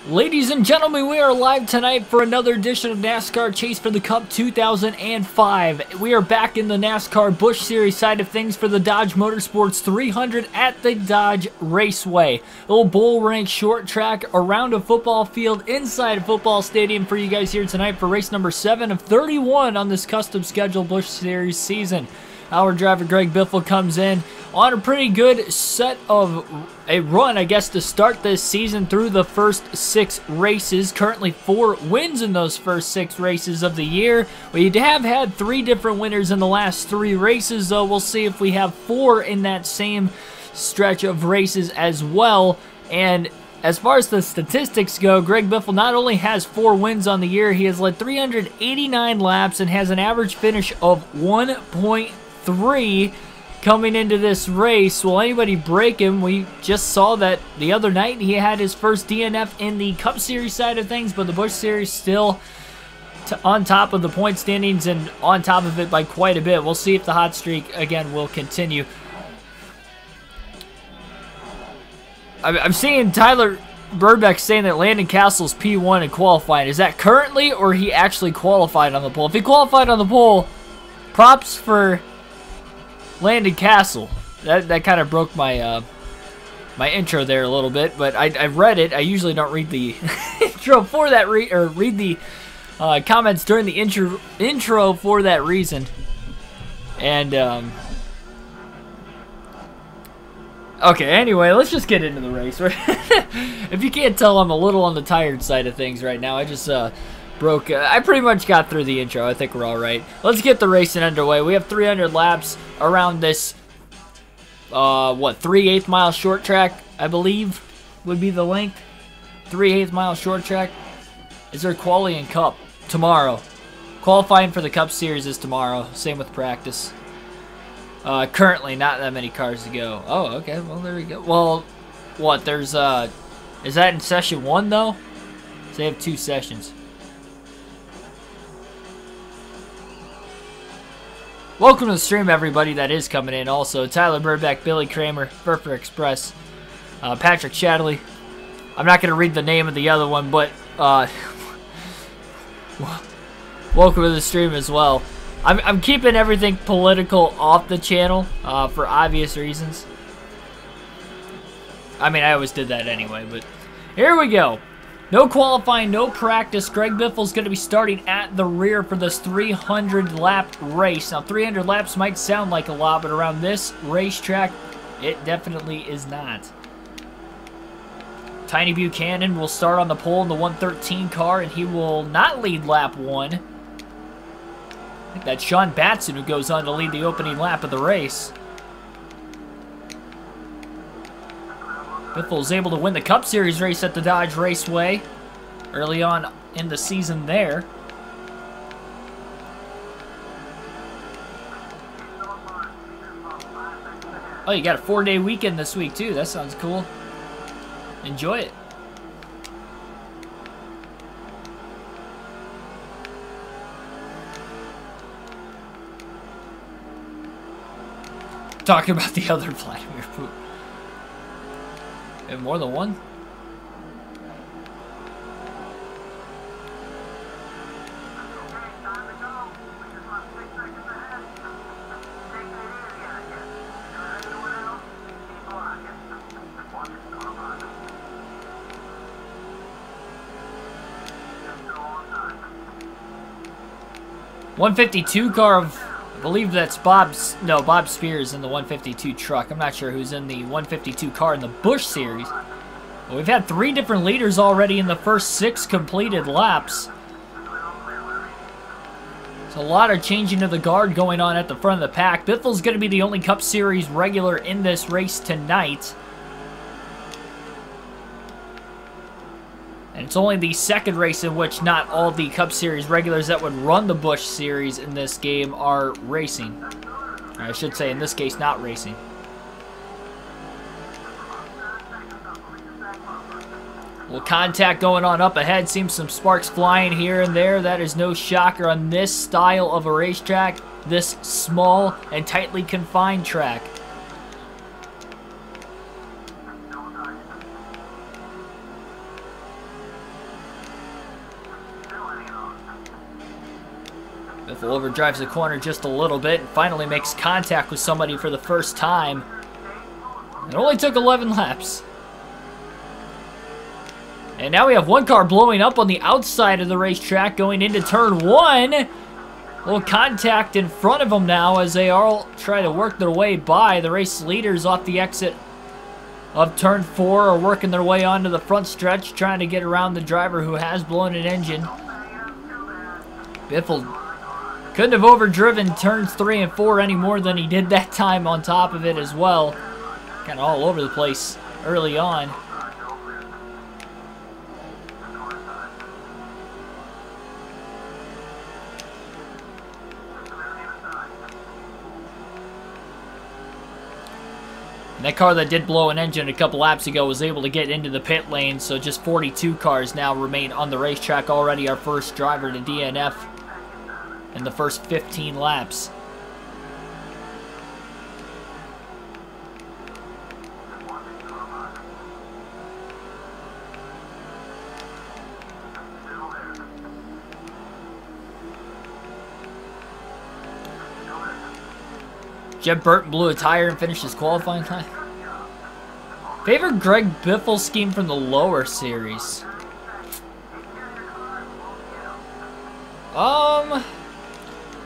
Ladies and gentlemen, we are live tonight for another edition of NASCAR Chase for the Cup 2005. We are back in the NASCAR Busch Series side of things for the Dodge Motorsports 300 at the Dodge Raceway. A little bull rank short track around a football field inside a football stadium for you guys here tonight for race number 7 of 31 on this custom schedule Busch Series season. Our driver Greg Biffle comes in on a pretty good set of a run, I guess, to start this season through the first 6 races. Currently 4 wins in those first 6 races of the year. We have had 3 different winners in the last 3 races, though. We'll see if we have 4 in that same stretch of races as well. And as far as the statistics go, Greg Biffle not only has 4 wins on the year, he has led 389 laps and has an average finish of 1.3 coming into this race. Will anybody break him? We just saw that the other night he had his first DNF in the Cup Series side of things, but the Busch Series still on top of the point standings and on top of it by quite a bit. We'll see if the hot streak again will continue. I'm seeing Tyler Burbeck saying that Landon Castle's P1 in qualifying. Is that currently, or he actually qualified on the pole? If he qualified on the pole, props for Landon Castle. That kind of broke my my intro there a little bit, but I read it. I usually don't read the intro for that read the comments during the intro for that reason. And okay, anyway, let's just get into the race. If you can't tell, I'm a little on the tired side of things right now. I just I pretty much got through the intro. I think we're all right. Let's get the racing underway. We have 300 laps around this, what, 3/8 mile short track, I believe, would be the length. 3/8 mile short track. Is there quali and Cup? Tomorrow. Qualifying for the Cup Series is tomorrow. Same with practice. Currently, not that many cars to go. Oh, okay. Well, there we go. Well, what, there's, is that in session 1, though? So they have 2 sessions. Welcome to the stream, everybody that is coming in. Also, Tyler Burbeck, Billy Kramer, Furfer Express, Patrick Shadley. I'm not going to read the name of the other one, but welcome to the stream as well. I'm keeping everything political off the channel for obvious reasons. I mean, I always did that anyway, but here we go. No qualifying, no practice. Greg Biffle's going to be starting at the rear for this 300-lap race. Now, 300 laps might sound like a lot, but around this racetrack, it definitely is not. Tiny Buchanan will start on the pole in the 113 car, and he will not lead lap 1. I think that's Sean Batson who goes on to lead the opening lap of the race. Biffle is able to win the Cup Series race at the Dodge Raceway early on in the season there. Oh, you got a 4-day weekend this week too. That sounds cool. Enjoy it. Talking about the other Vladimir Putin. And more than one? .152 car of, I believe that's Bob Spears in the 152 truck. I'm not sure who's in the 152 car in the Busch Series. But we've had 3 different leaders already in the first 6 completed laps. There's a lot of changing of the guard going on at the front of the pack. Biffle's going to be the only Cup Series regular in this race tonight. And it's only the 2nd race in which not all the Cup Series regulars that would run the Busch Series in this game are racing. Or I should say, in this case, not racing. Well, contact going on up ahead. Seems some sparks flying here and there. That is no shocker on this style of a racetrack. This small and tightly confined track. Biffle overdrives the corner just a little bit and finally makes contact with somebody for the first time. It only took 11 laps. And now we have one car blowing up on the outside of the racetrack going into turn 1. A little contact in front of them now as they all try to work their way by. The race leaders off the exit of turn 4 are working their way onto the front stretch, trying to get around the driver who has blown an engine. Biffle couldn't have overdriven turns 3 and 4 any more than he did that time on top of it as well. Kind of all over the place early on. And that car that did blow an engine a couple laps ago was able to get into the pit lane, so just 42 cars now remain on the racetrack. Already our first driver to DNF in the first 15 laps. Jeb Burton blew a tire and finished his qualifying time. Favorite Greg Biffle scheme from the lower series?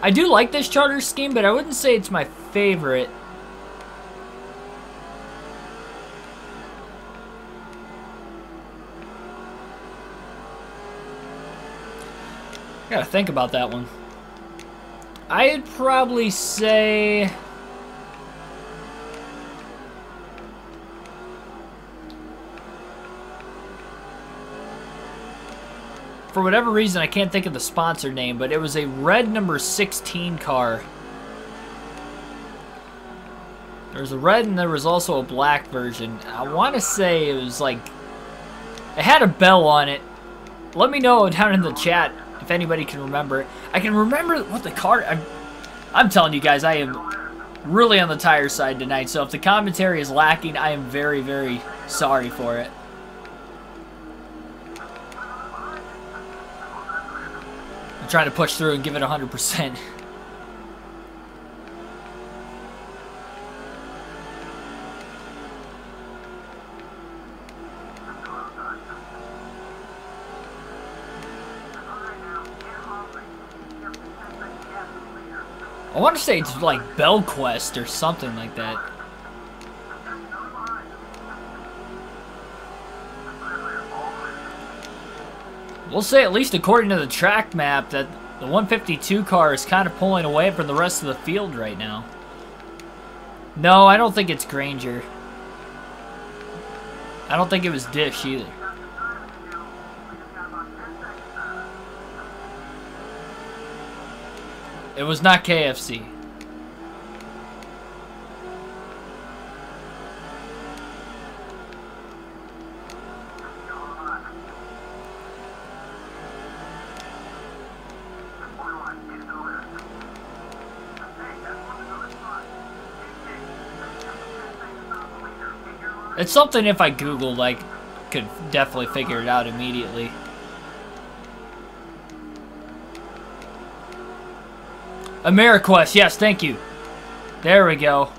I do like this charter scheme, but I wouldn't say it's my favorite. I gotta think about that one. I'd probably say... for whatever reason, I can't think of the sponsor name, but it was a red number 16 car. There was a red and there was also a black version. I want to say it was like... it had a bell on it. Let me know down in the chat if anybody can remember it. I can remember what the car... I'm telling you guys, I am really on the tire side tonight, so if the commentary is lacking, I am very, very sorry for it. I'm trying to push through and give it 100%. I want to say it's like BellQuest or something like that. We'll say, at least according to the track map, that the 152 car is kind of pulling away from the rest of the field right now. No, I don't think it's Granger. I don't think it was Dish either. It was not KFC. It's something if I Googled, I could definitely figure it out immediately. AmeriQuest, yes, thank you. There we go.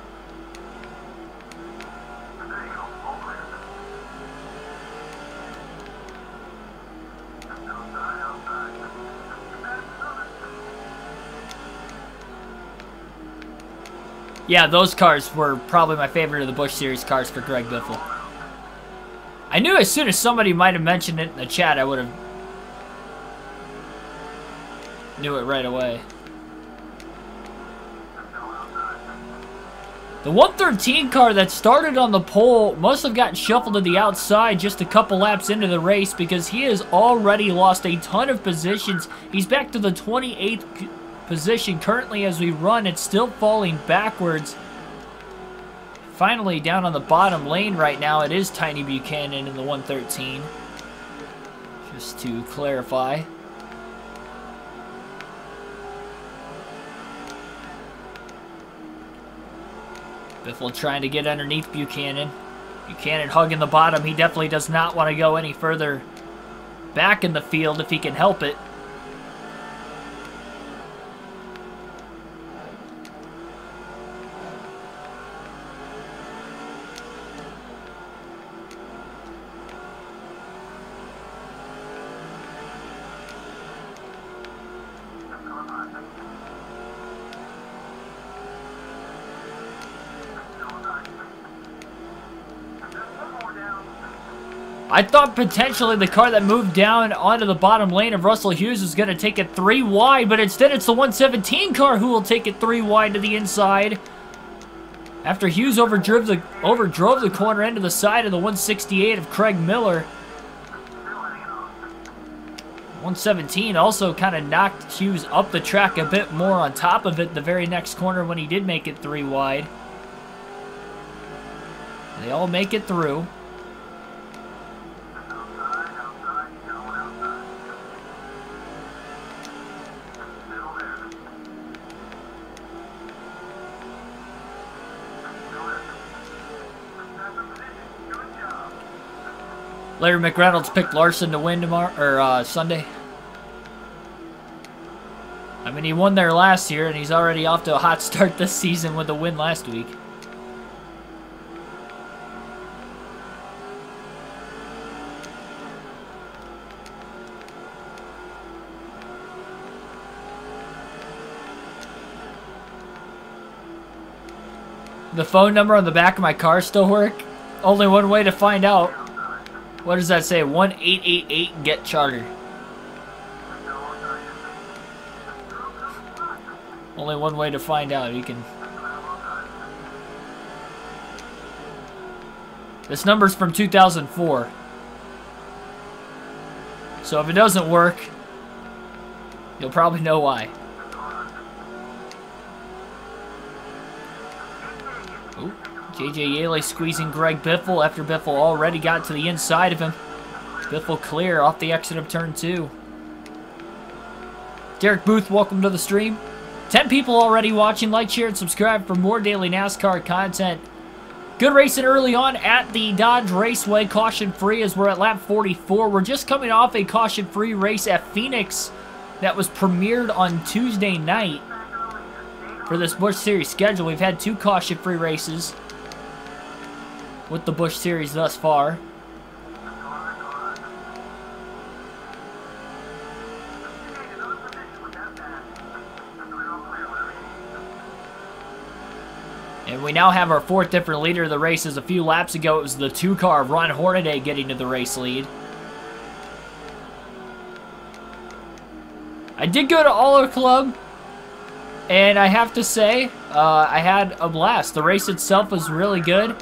Yeah, those cars were probably my favorite of the Busch Series cars for Greg Biffle. I knew as soon as somebody might have mentioned it in the chat, I would have knew it right away. The 113 car that started on the pole must have gotten shuffled to the outside just a couple laps into the race, because he has already lost a ton of positions. He's back to the 28th position currently as we run. It's still falling backwards. Finally down on the bottom lane right now, it is Tiny Buchanan in the 113. Just to clarify. Biffle trying to get underneath Buchanan. Buchanan hugging the bottom. He definitely does not want to go any further back in the field if he can help it. I thought potentially the car that moved down onto the bottom lane of Russell Hughes was going to take it 3 wide, but instead it's the 117 car who will take it 3 wide to the inside. After Hughes overdrove the corner into the side of the 168 of Craig Miller. 117 also kind of knocked Hughes up the track a bit more on top of it the very next corner when he did make it 3 wide. They all make it through. Larry McReynolds picked Larson to win tomorrow or Sunday. I mean, he won there last year, and he's already off to a hot start this season with a win last week. The phone number on the back of my car still work? Only one way to find out. What does that say? 1-888-GET-CHARTER. Only one way to find out. You can. This number's from 2004. So if it doesn't work, you'll probably know why. JJ Yaley squeezing Greg Biffle after Biffle already got to the inside of him. Biffle clear off the exit of turn 2. Derek Booth, welcome to the stream. 10 people already watching. Like, share, and subscribe for more daily NASCAR content. Good racing early on at the Dodge Raceway, caution-free as we're at lap 44. We're just coming off a caution-free race at Phoenix that was premiered on Tuesday night for this Busch Series schedule. We've had 2 caution-free races with the Busch Series thus far. And we now have our 4th different leader of the races. A few laps ago, it was the 2 car of Ron Hornaday getting to the race lead. I did go to Auto Club, and I have to say, I had a blast. The race itself was really good.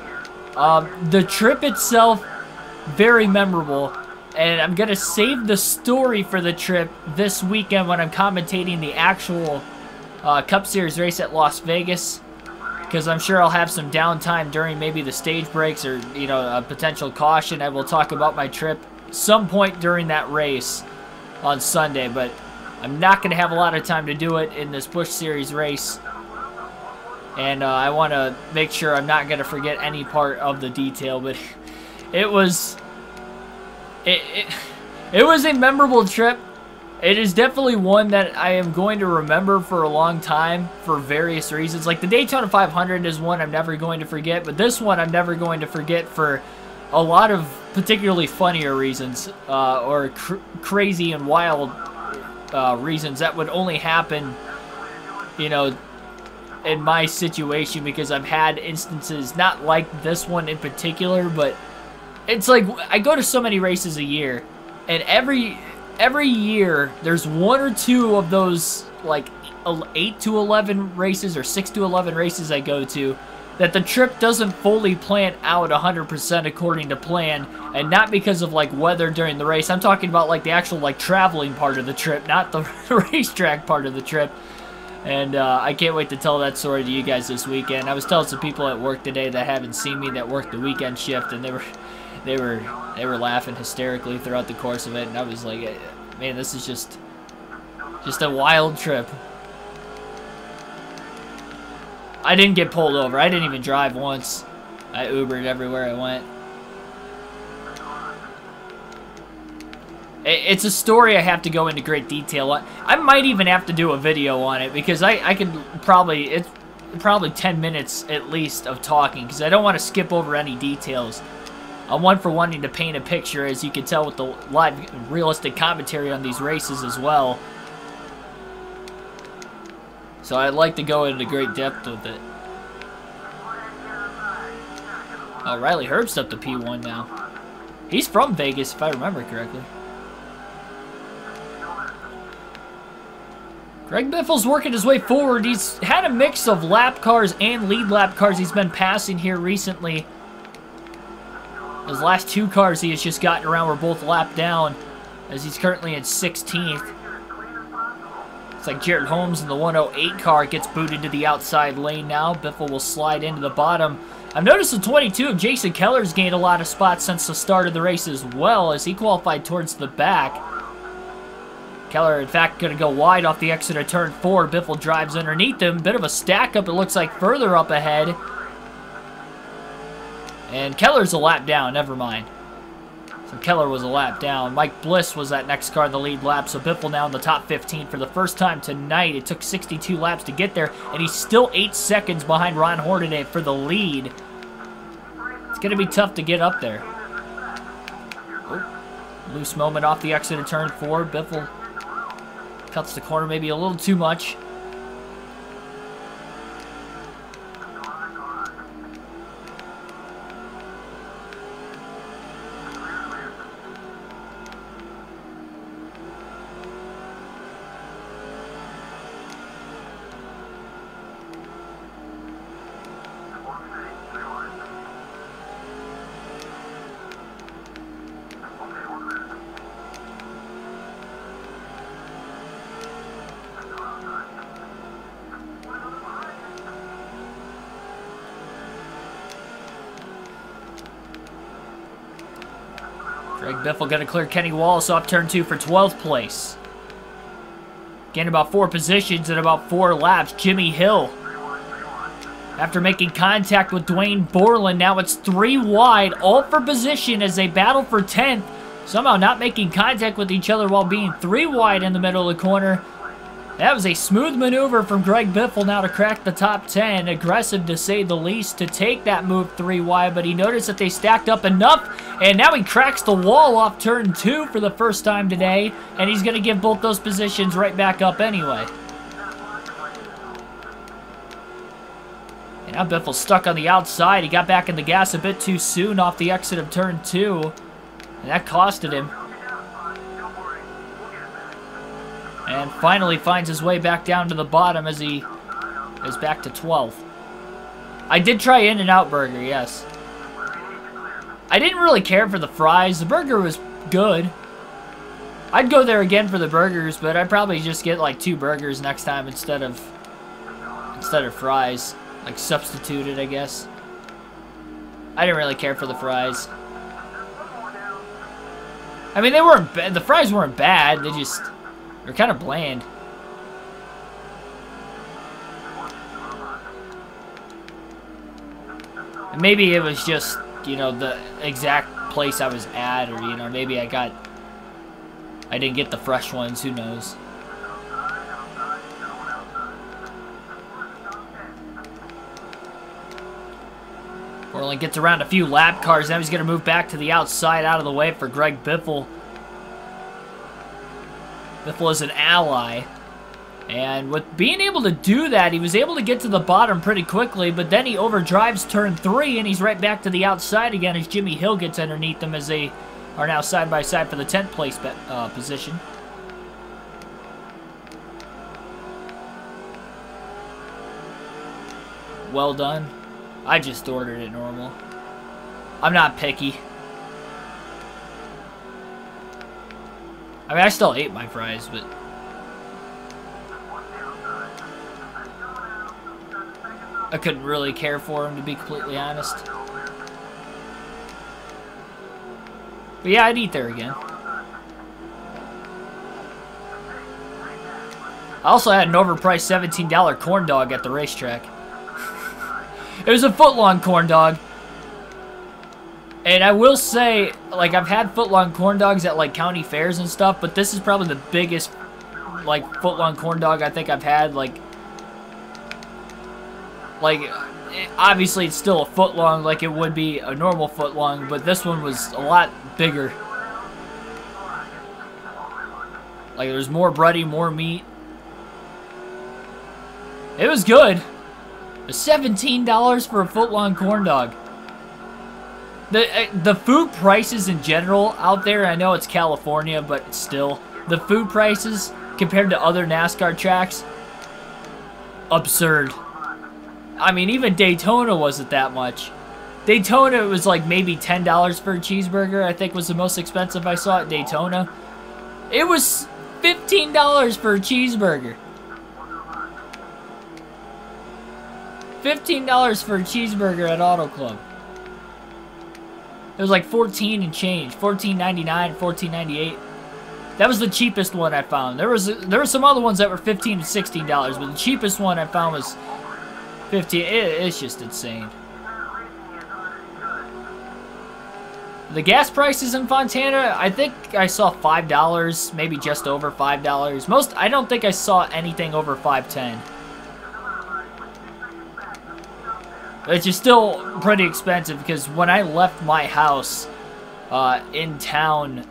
The trip itself, very memorable, and I'm going to save the story for the trip this weekend when I'm commentating the actual Cup Series race at Las Vegas, because I'm sure I'll have some downtime during maybe the stage breaks or, you know, a potential caution. I will talk about my trip some point during that race on Sunday, but I'm not going to have a lot of time to do it in this Busch Series race. And I want to make sure I'm not going to forget any part of the detail, but it was a memorable trip. It is definitely one that I am going to remember for a long time for various reasons. Like the Daytona 500 is one I'm never going to forget, but this one I'm never going to forget for a lot of particularly funnier reasons or crazy and wild reasons that would only happen, you know, in my situation, because I've had instances not like this one in particular, but it's like I go to so many races a year, and every year there's 1 or 2 of those like 8 to 11 races or 6 to 11 races I go to that the trip doesn't fully plan out 100% according to plan, and not because of like weather during the race. I'm talking about like the actual like traveling part of the trip, not the racetrack part of the trip. And I can't wait to tell that story to you guys this weekend. I was telling some people at work today that haven't seen me that worked the weekend shift, and they were laughing hysterically throughout the course of it. And I was like, man, this is just a wild trip. I didn't get pulled over. I didn't even drive once. I Ubered everywhere I went. It's a story I have to go into great detail on. I might even have to do a video on it, because I could probably, it's probably 10 minutes at least of talking, because I don't want to skip over any details. I'm one for wanting to paint a picture, as you can tell with the live realistic commentary on these races as well. So I'd like to go into great depth with it. Oh, Riley Herbst up to P1 now. He's from Vegas, if I remember correctly. Greg Biffle's working his way forward. He's had a mix of lap cars and lead lap cars he's been passing here recently. His last 2 cars he has just gotten around were both lapped down, as he's currently in 16th. It's like Jared Holmes in the 108 car gets booted to the outside lane now. Biffle will slide into the bottom. I've noticed the 22 of Jason Keller's gained a lot of spots since the start of the race as well, as he qualified towards the back. Keller, in fact, going to go wide off the exit of turn 4. Biffle drives underneath him. Bit of a stack up, it looks like, further up ahead. And Keller's a lap down, never mind. So Keller was a lap down. Mike Bliss was that next car in the lead lap, so Biffle now in the top 15 for the first time tonight. It took 62 laps to get there, and he's still 8 seconds behind Ron Hornaday for the lead. It's going to be tough to get up there. Oh, loose moment off the exit of turn 4. Biffle cuts the corner maybe a little too much. Greg Biffle going to clear Kenny Wallace off turn 2 for 12th place. Gained about 4 positions in about 4 laps. Jimmy Hill, after making contact with Dwayne Borland, now it's 3 wide, all for position as they battle for 10th. Somehow not making contact with each other while being 3 wide in the middle of the corner. That was a smooth maneuver from Greg Biffle now to crack the top 10. Aggressive, to say the least, to take that move 3 wide, but he noticed that they stacked up enough, and now he cracks the wall off turn 2 for the first time today, and he's going to give both those positions right back up anyway. And now Biffle's stuck on the outside. He got back in the gas a bit too soon off the exit of turn 2, and that costed him. And finally finds his way back down to the bottom as he is back to 12th. I did try In-N-Out Burger, yes. I didn't really care for the fries. The burger was good. I'd go there again for the burgers, but I'd probably just get like 2 burgers next time instead of fries. Like substituted, I guess. I didn't really care for the fries. I mean, they weren't bad. The fries weren't bad. They're kind of bland. And maybe it was just, you know, the exact place I was at, or, you know, maybe I didn't get the fresh ones, who knows. Borland gets around a few lap cars, now he's going to move back to the outside, out of the way for Greg Biffle. Biffle is an ally, and with being able to do that, he was able to get to the bottom pretty quickly, but then he overdrives turn 3, and he's right back to the outside again as Jimmy Hill gets underneath them as they are now side by side for the 10th place position. Well done. I just ordered it normal. I'm not picky. I mean, I still ate my fries, but... I couldn't really care for them, to be completely honest. But yeah, I'd eat there again. I also had an overpriced $17 corn dog at the racetrack. It was a foot-long corn dog. And I will say, like, I've had foot-long corn dogs at, like, county fairs and stuff, but this is probably the biggest, like, foot-long corn dog I think I've had, like, obviously it's still a foot-long like it would be a normal foot-long, but this one was a lot bigger. Like, there's more breading, more meat. It was good. $17 for a foot-long corn dog. The food prices in general out there, I know it's California, but still, the food prices compared to other NASCAR tracks, absurd. I mean, even Daytona wasn't that much. Daytona was like maybe $10 for a cheeseburger, I think was the most expensive I saw at Daytona. It was $15 for a cheeseburger. $15 for a cheeseburger at Auto Club. It was like 14 and change, $14.99, $14.98. That was the cheapest one I found. There were some other ones that were $15 and $16, but the cheapest one I found was 15. It's just insane. The gas prices in Fontana, I think I saw $5, maybe just over $5. I don't think I saw anything over $5.10. Which is still pretty expensive because when I left my house in town,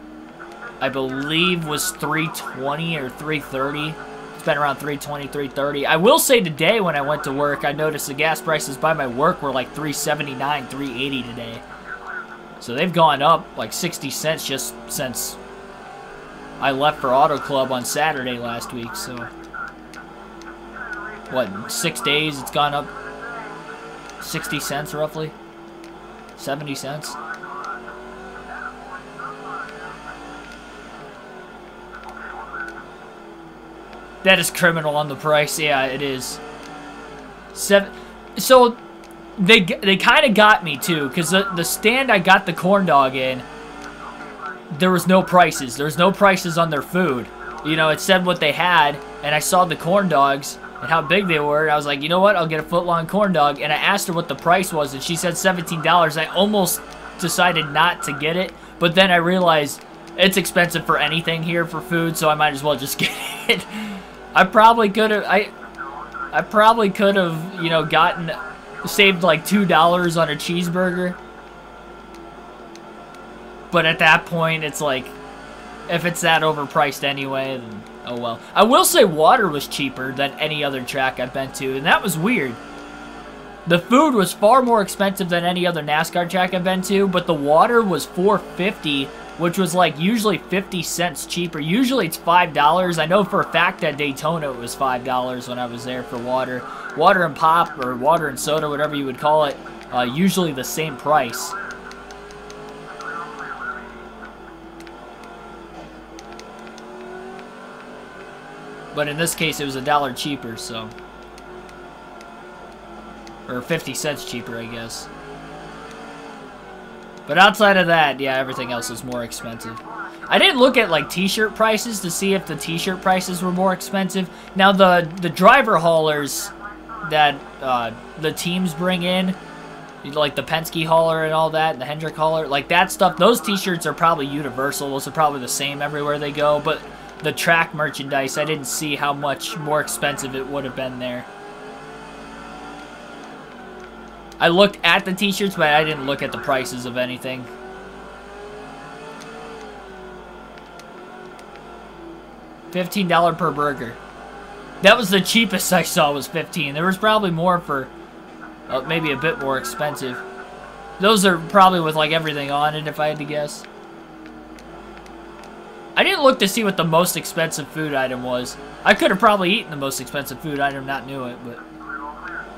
I believe was $3.20 or $3.30. It's been around $3.20, $3.30. I will say today when I went to work, I noticed the gas prices by my work were like $3.79, $3.80 today. So they've gone up like 60 cents just since I left for Auto Club on Saturday last week. So, what, in 6 days it's gone up 60 cents roughly? 70 cents? That is criminal on the price. Yeah, it is. So they kind of got me too, because the stand I got the corn dog in, there was no prices. There was no prices on their food. You know, it said what they had, and I saw the corn dogs and how big they were, and I was like, you know what, I'll get a foot-long corn dog, and I asked her what the price was, and she said $17. I almost decided not to get it, but then I realized it's expensive for anything here for food, so I might as well just get it. I probably could have, I probably could have, you know, saved like $2 on a cheeseburger, but at that point, it's like, if it's that overpriced anyway, then oh well. I will say water was cheaper than any other track I've been to, and that was weird. The food was far more expensive than any other NASCAR track I've been to, but the water was $4.50, which was like usually 50 cents cheaper. Usually it's $5. I know for a fact that Daytona it was $5 when I was there for water. Water and pop, or water and soda, whatever you would call it, usually the same price. But in this case, it was $1 cheaper, so. Or 50 cents cheaper, I guess. But outside of that, yeah, everything else is more expensive. I didn't look at, like, t-shirt prices to see if the t-shirt prices were more expensive. Now, the driver haulers that the teams bring in, like the Penske hauler and all that, and the Hendrick hauler, like that stuff, those t-shirts are probably universal. Those are probably the same everywhere they go, but the track merchandise, I didn't see how much more expensive it would have been there. I looked at the t-shirts, but I didn't look at the prices of anything. $15 per burger. That was the cheapest I saw, was $15. There was probably more for maybe a bit more expensive. Those are probably with like everything on it, if I had to guess. I didn't look to see what the most expensive food item was. I could have probably eaten the most expensive food item, not knew it, but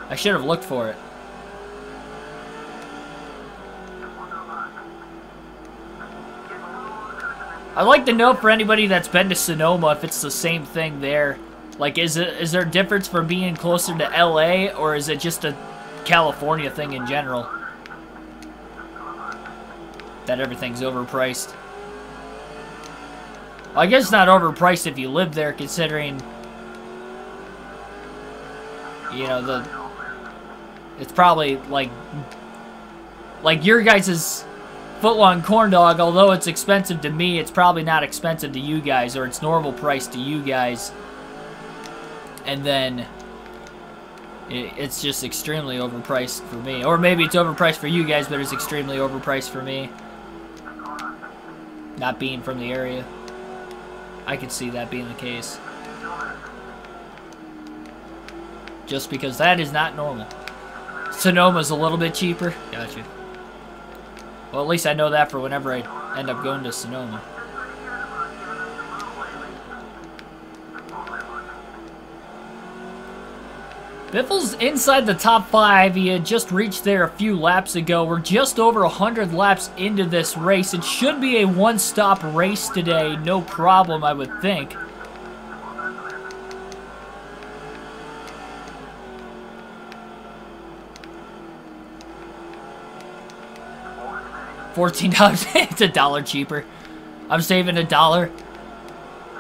I should have looked for it. I'd like to know for anybody that's been to Sonoma if it's the same thing there. Like, is there a difference for being closer to LA, or is it just a California thing in general? That everything's overpriced. Well, I guess it's not overpriced if you live there, considering, you know, it's probably like your guys' foot-long corn dog, although it's expensive to me, it's probably not expensive to you guys, or it's normal price to you guys. And then it's just extremely overpriced for me. Or maybe it's overpriced for you guys, but it's extremely overpriced for me. Not being from the area. I could see that being the case. Just because that is not normal. Sonoma's a little bit cheaper. Gotcha. Well, at least I know that for whenever I end up going to Sonoma. Biffle's inside the top 5. He had just reached there a few laps ago. We're just over 100 laps into this race. It should be a one-stop race today. No problem, I would think. $14. It's $1 cheaper. I'm saving $1.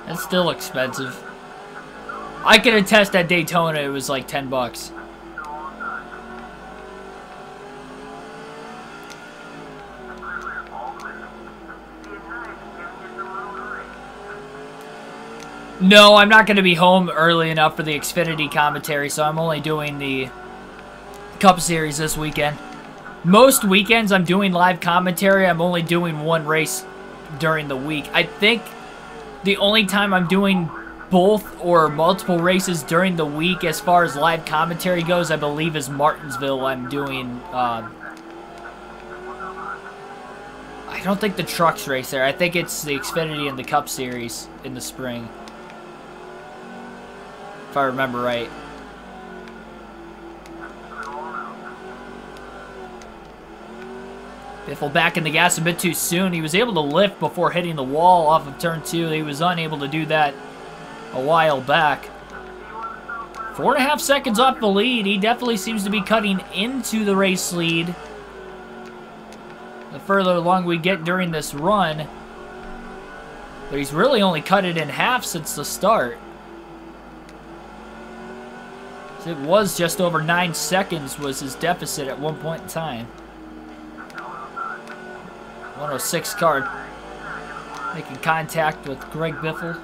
That's still expensive. I can attest at Daytona it was like 10 bucks. No, I'm not going to be home early enough for the Xfinity commentary, so I'm only doing the Cup Series this weekend. Most weekends I'm doing live commentary. I'm only doing one race during the week. I think the only time I'm doing both or multiple races during the week as far as live commentary goes, I believe, is Martinsville. I'm doing, I don't think the trucks race there. I think it's the Xfinity and the Cup Series in the spring, if I remember right. Biffle back in the gas a bit too soon. He was able to lift before hitting the wall off of turn 2. He was unable to do that a while back. 4.5 seconds off the lead. He definitely seems to be cutting into the race lead the further along we get during this run. But he's really only cut it in half since the start. It was just over 9 seconds was his deficit at one point in time. 106 car making contact with Greg Biffle.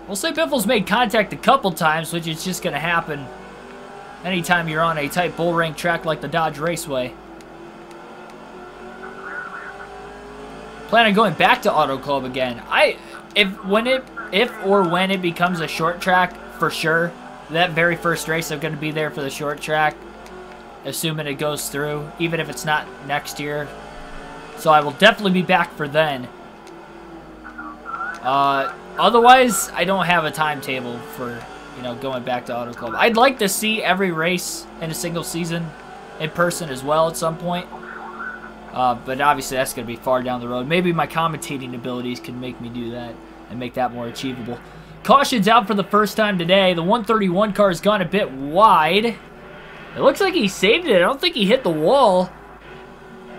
We'll say Biffle's made contact a couple times, which is just going to happen anytime you're on a tight bull ring track like the Dodge Raceway. Plan on going back to Auto Club again. If or when it becomes a short track, for sure. That very first race, I'm going to be there for the short track, assuming it goes through, even if it's not next year. So I will definitely be back for then. Otherwise, I don't have a timetable for, going back to Auto Club. I'd like to see every race in a single season in person as well at some point. But obviously, that's going to be far down the road. Maybe my commentating abilities can make me do that and make that more achievable. Caution's out for the first time today. The 131 car has gone a bit wide. It looks like he saved it. I don't think he hit the wall.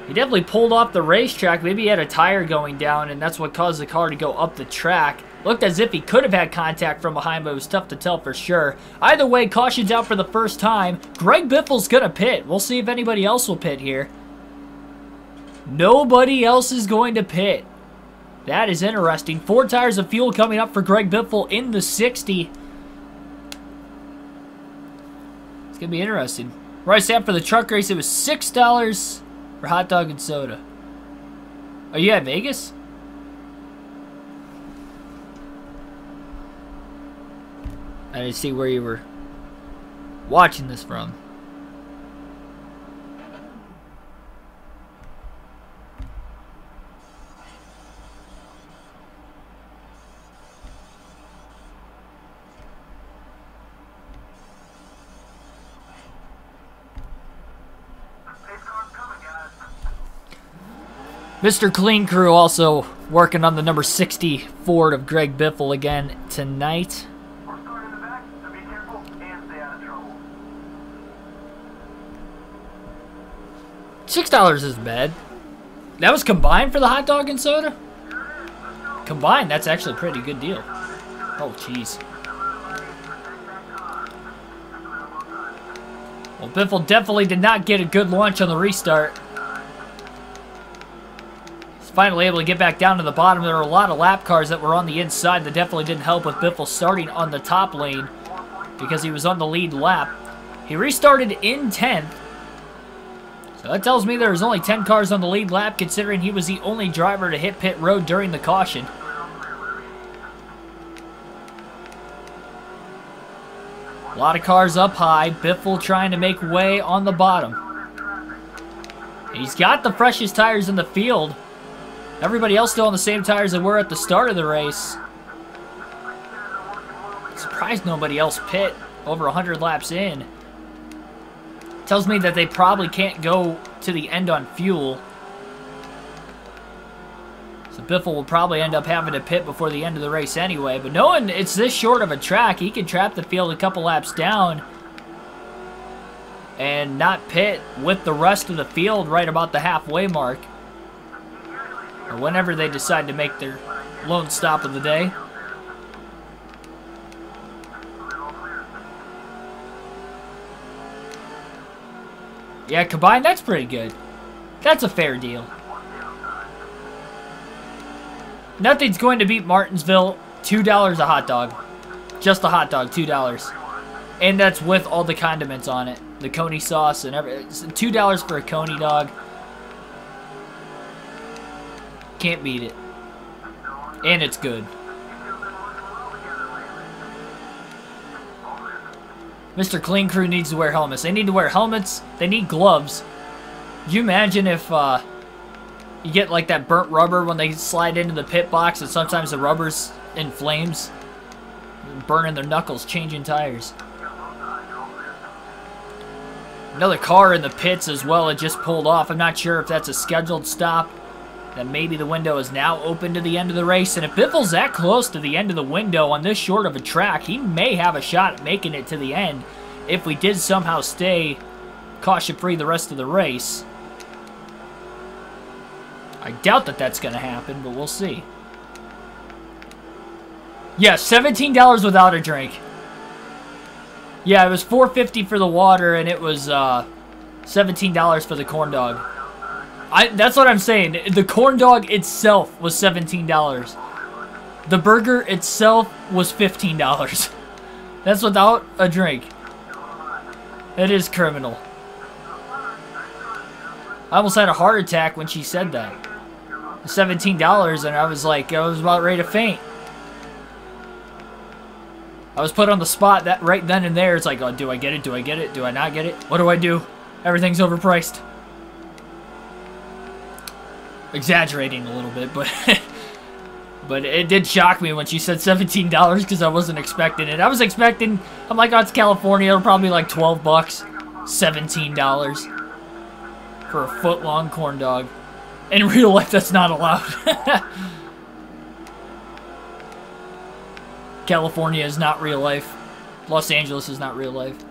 He definitely pulled off the racetrack. Maybe he had a tire going down, and that's what caused the car to go up the track. Looked as if he could have had contact from behind, but it was tough to tell for sure. Either way, caution's out for the first time. Greg Biffle's going to pit. We'll see if anybody else will pit here. Nobody else is going to pit. That is interesting. 4 tires of fuel coming up for Greg Biffle in the 60. It's going to be interesting. Right, Sam, for the truck race, it was $6 for hot dog and soda. Are you at Vegas? I didn't see where you were watching this from. Mr. Clean Crew also working on the number 60 Ford of Greg Biffle again tonight. $6 isn't bad. That was combined for the hot dog and soda? Combined, that's actually a pretty good deal. Oh, jeez. Well, Biffle definitely did not get a good launch on the restart. Finally able to get back down to the bottom. There were a lot of lap cars that were on the inside that definitely didn't help with Biffle starting on the top lane because he was on the lead lap. He restarted in 10th. So that tells me there was only 10 cars on the lead lap considering he was the only driver to hit pit road during the caution. A lot of cars up high. Biffle trying to make way on the bottom. He's got the freshest tires in the field. Everybody else still on the same tires that were at the start of the race. Surprised nobody else pit over 100 laps in. Tells me that they probably can't go to the end on fuel. So Biffle will probably end up having to pit before the end of the race anyway. But knowing it's this short of a track, he can trap the field a couple laps down and not pit with the rest of the field right about the halfway mark. Or whenever they decide to make their lone stop of the day. Yeah, combined, that's pretty good. That's a fair deal. Nothing's going to beat Martinsville. $2 a hot dog. Just a hot dog, $2. And that's with all the condiments on it. The coney sauce and everything. $2 for a coney dog. Can't beat it. And it's good. Mr. Clean Crew needs to wear helmets. They need to wear helmets. They need gloves. Could you imagine if you get like that burnt rubber when they slide into the pit box and sometimes the rubber's in flames? Burning their knuckles, changing tires. Another car in the pits as well. It just pulled off. I'm not sure if that's a scheduled stop. That maybe the window is now open to the end of the race. And if Biffle's that close to the end of the window on this short of a track, he may have a shot at making it to the end if we did somehow stay caution-free the rest of the race. I doubt that that's going to happen, but we'll see. Yeah, $17 without a drink. Yeah, it was $4.50 for the water, and it was $17 for the corn dog. That's what I'm saying. The corn dog itself was $17. The burger itself was $15. That's without a drink. It is criminal. I almost had a heart attack when she said that. $17, and I was about ready to faint. I was put on the spot that right then and there. It's like, oh, do I get it? Do I get it? Do I not get it? What do I do? Everything's overpriced. Exaggerating a little bit, but but it did shock me when she said $17 because I wasn't expecting it. I was expecting, I'm like, oh, it's California. It'll probably be like 12 bucks. $17 for a foot-long corn dog. In real life, that's not allowed. California is not real life. Los Angeles is not real life.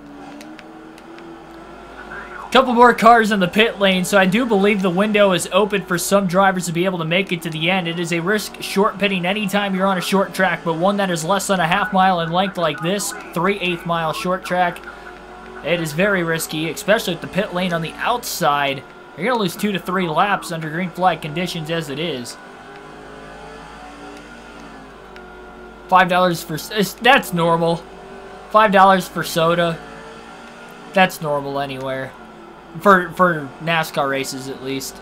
Couple more cars in the pit lane, so I do believe the window is open for some drivers to be able to make it to the end. It is a risk short pitting anytime you're on a short track, but one that is less than a half mile in length like this, 3/8 mile short track, it is very risky, especially with the pit lane on the outside. You're going to lose 2 to 3 laps under green flag conditions as it is. $5 for... That's normal. $5 for soda. That's normal anywhere. For NASCAR races, at least.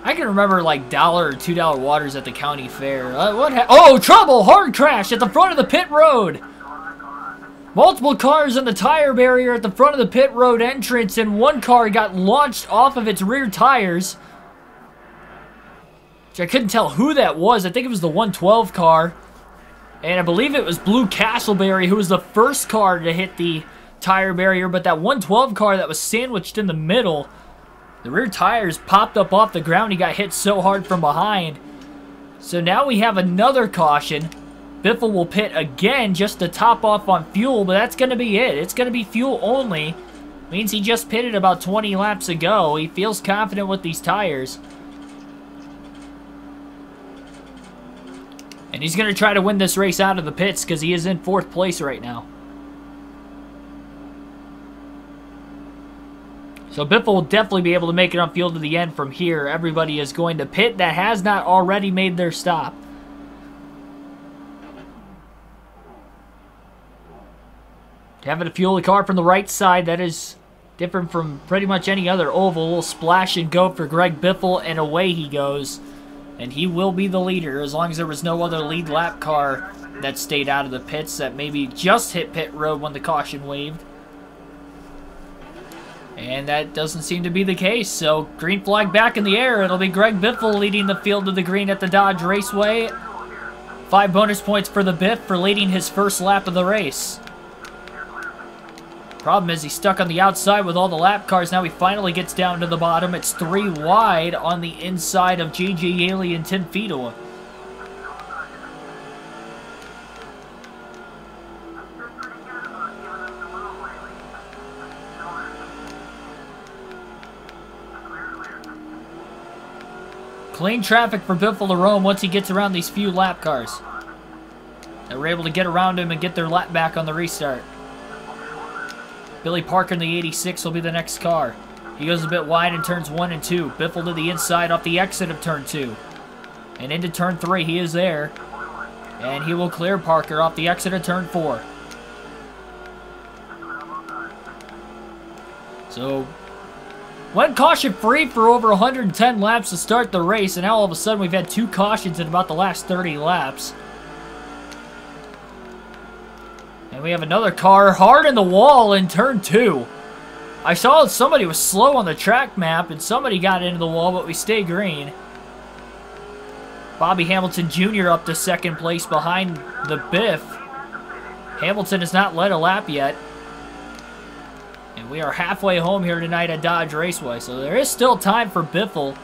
I can remember, like, $1 or $2 waters at the county fair. Oh, trouble! Hard crash at the front of the pit road! Multiple cars in the tire barrier at the front of the pit road entrance, and one car got launched off of its rear tires. Which I couldn't tell who that was. I think it was the 112 car. And I believe it was Blue Castleberry who was the first car to hit the tire barrier, but that 112 car that was sandwiched in the middle, the rear tires popped up off the ground. He got hit so hard from behind. So now we have another caution. Biffle will pit again just to top off on fuel, but that's going to be it. It's going to be fuel only. Means he just pitted about 20 laps ago. He feels confident with these tires. And he's going to try to win this race out of the pits because he is in 4th place right now. So Biffle will definitely be able to make it on field to the end from here. Everybody is going to pit that has not already made their stop. Having to fuel the car from the right side, that is different from pretty much any other oval. A little splash and go for Greg Biffle, and away he goes. And he will be the leader as long as there was no other lead lap car that stayed out of the pits that maybe just hit pit road when the caution waved. And that doesn't seem to be the case, so green flag back in the air. It'll be Greg Biffle leading the field to the green at the Dodge Raceway. 5 bonus points for the Biff for leading his first lap of the race. Problem is he's stuck on the outside with all the lap cars. Now he finally gets down to the bottom. It's 3 wide on the inside of J.J. Yaley and Tim Fiedel. Clean traffic for Biffle to roam once he gets around these few lap cars. They were able to get around him and get their lap back on the restart. Billy Parker in the 86 will be the next car. He goes a bit wide in turns 1 and 2. Biffle to the inside off the exit of turn 2. And into turn 3, he is there. And he will clear Parker off the exit of turn 4. So, went caution-free for over 110 laps to start the race, and now all of a sudden we've had 2 cautions in about the last 30 laps. And we have another car hard in the wall in turn 2. I saw somebody was slow on the track map, and somebody got into the wall, but we stay green. Bobby Hamilton Jr. up to second place behind the Biff. Hamilton has not led a lap yet. And we are halfway home here tonight at Dodge Raceway, so there is still time for Biffle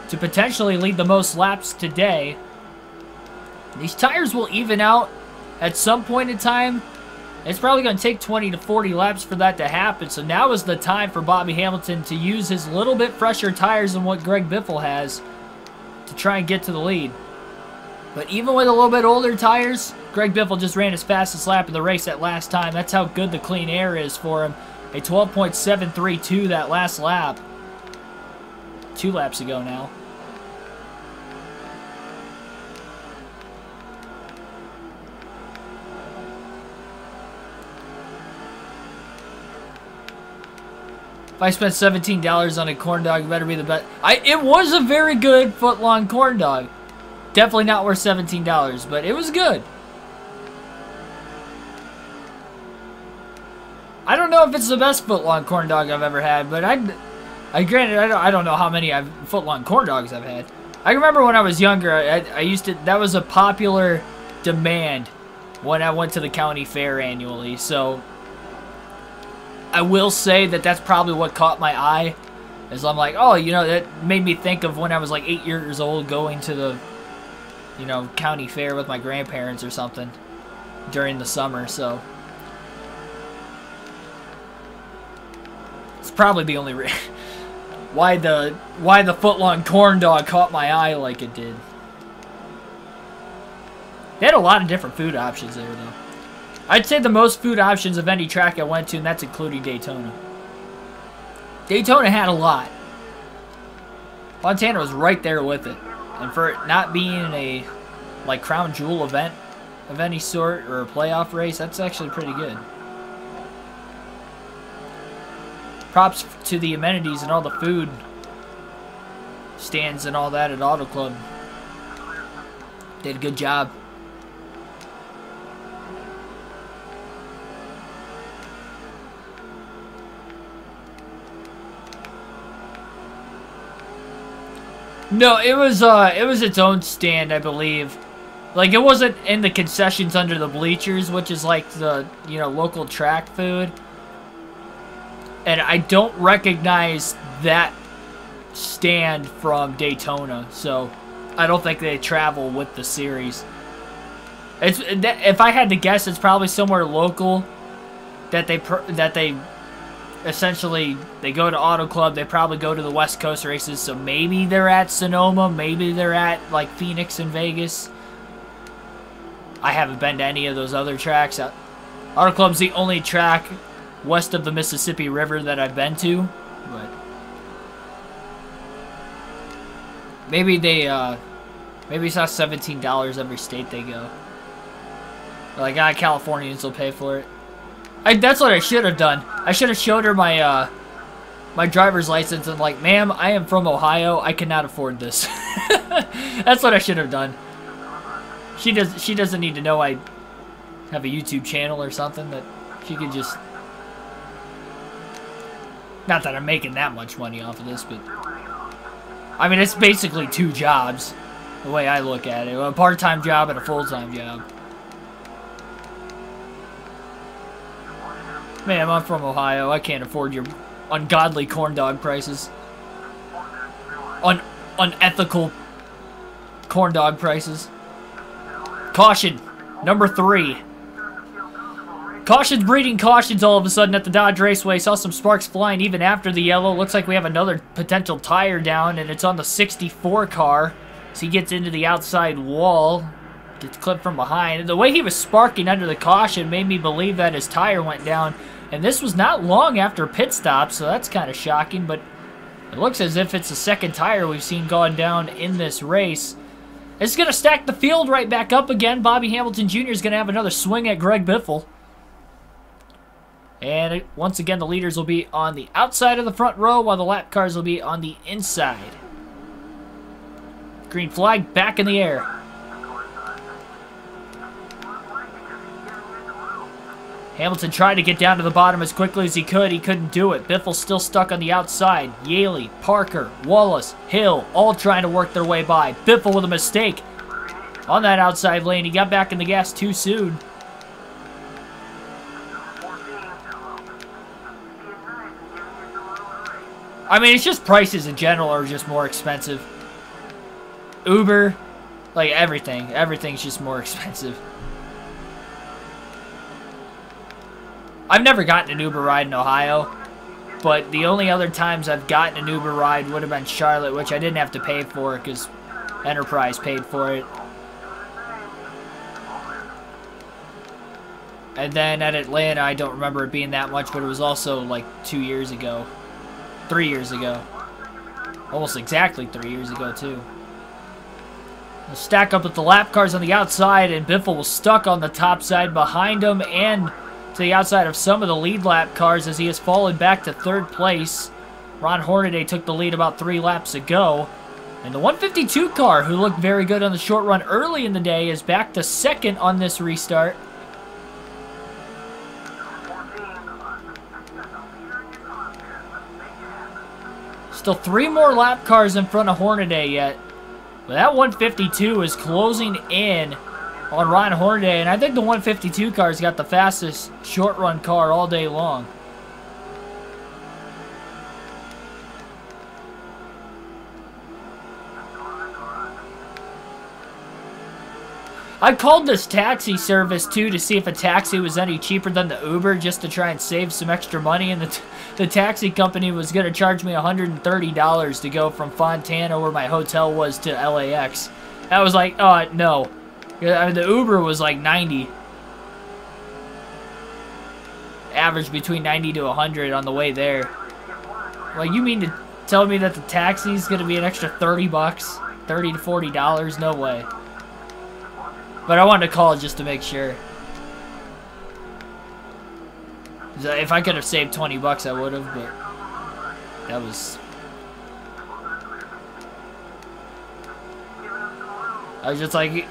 to potentially lead the most laps today. These tires will even out at some point in time. It's probably going to take 20 to 40 laps for that to happen, so now is the time for Bobby Hamilton to use his little bit fresher tires than what Greg Biffle has to try and get to the lead. But even with a little bit older tires, Greg Biffle just ran his fastest lap of the race that last time. That's how good the clean air is for him. A 12.732 that last lap. 2 laps ago now. If I spent $17 on a corn dog, it better be the best. It was a very good foot-long corn dog. Definitely not worth $17, but it was good. I don't know if it's the best foot-long corn dog I've ever had, but granted, I don't know how many foot-long corn dogs I've had. I remember when I was younger, I used to, that was a popular demand when I went to the county fair annually, so I will say that that's probably what caught my eye, is I'm like, oh, you know, that made me think of when I was like 8 years old going to the, you know, county fair with my grandparents or something during the summer, so it's probably the only reason why the foot-long corn dog caught my eye like it did. They had a lot of different food options there, though. I'd say the most food options of any track I went to, and that's including Daytona. Daytona had a lot. Fontana was right there with it. And for it not being a, like, crown jewel event of any sort, or a playoff race, that's actually pretty good. Props to the amenities and all the food stands and all that at Auto Club. Did a good job. No, it was its own stand, I believe. Like, it wasn't in the concessions under the bleachers, which is like the, you know, local track food. And I don't recognize that stand from Daytona, so I don't think they travel with the series. If I had to guess, it's probably somewhere local that they essentially, they go to Auto Club, they probably go to the West Coast races, so maybe they're at Sonoma, maybe they're at, like, Phoenix and Vegas. I haven't been to any of those other tracks. Auto Club's the only track west of the Mississippi River that I've been to, but maybe maybe it's not $17 every state they go. Like, Californians will pay for it. That's what I should have done. I should have showed her my my driver's license and like, ma'am, I am from Ohio. I cannot afford this. That's what I should have done. She doesn't need to know I have a YouTube channel or something. That she could just... Not that I'm making that much money off of this, but... I mean, it's basically 2 jobs, the way I look at it. A part-time job and a full-time job. Man, I'm from Ohio. I can't afford your ungodly corn dog prices. Unethical corn dog prices. Caution, number 3. Cautions breeding cautions all of a sudden at the Dodge Raceway. Saw some sparks flying even after the yellow. Looks like we have another potential tire down, and it's on the 64 car. So he gets into the outside wall. Gets clipped from behind. The way he was sparking under the caution made me believe that his tire went down. And this was not long after pit stop, so that's kind of shocking. But it looks as if it's the second tire we've seen going down in this race. It's going to stack the field right back up again. Bobby Hamilton Jr. is going to have another swing at Greg Biffle. And once again, the leaders will be on the outside of the front row, while the lap cars will be on the inside. Green flag back in the air. Hamilton tried to get down to the bottom as quickly as he could. He couldn't do it. Biffle's still stuck on the outside. Yaley, Parker, Wallace, Hill, all trying to work their way by. Biffle with a mistake on that outside lane. He got back in the gas too soon. I mean, it's just prices in general are just more expensive. Uber, like everything. Everything's just more expensive. I've never gotten an Uber ride in Ohio, but the only other times I've gotten an Uber ride would have been Charlotte, which I didn't have to pay for because Enterprise paid for it. And then at Atlanta, I don't remember it being that much, but it was also like 2 years ago. 3 years ago. Almost exactly 3 years ago, too. We'll stack up with the lap cars on the outside, and Biffle was stuck on the top side behind him and to the outside of some of the lead lap cars as he has fallen back to 3rd place. Ron Hornaday took the lead about 3 laps ago. And the 152 car, who looked very good on the short run early in the day, is back to 2nd on this restart. Still 3 more lap cars in front of Hornaday yet. But that 152 is closing in on Ron Hornaday, and I think the 152 car's got the fastest short run car all day long. I called this taxi service too to see if a taxi was any cheaper than the Uber, just to try and save some extra money, and the taxi company was going to charge me $130 to go from Fontana, where my hotel was, to LAX. I was like, oh, no. I mean, the Uber was like 90. Average between 90 to 100 on the way there. Like, you mean to tell me that the taxi's going to be an extra 30 bucks? $30 to $40? No way. But I wanted to call just to make sure. If I could have saved 20 bucks, I would have, but that was... I was just like...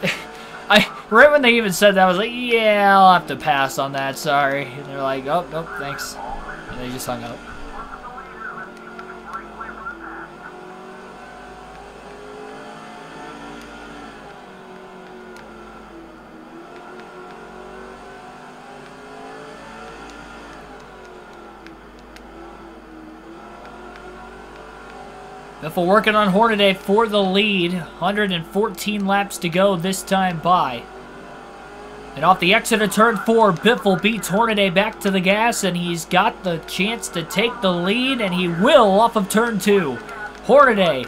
right when they even said that, I was like, yeah, I'll have to pass on that, sorry. And they're like, oh, nope, thanks. And they just hung up. Biffle working on Hornaday for the lead. 114 laps to go this time by. And off the exit of turn 4, Biffle beats Hornaday back to the gas, and he's got the chance to take the lead, and he will off of turn 2. Hornaday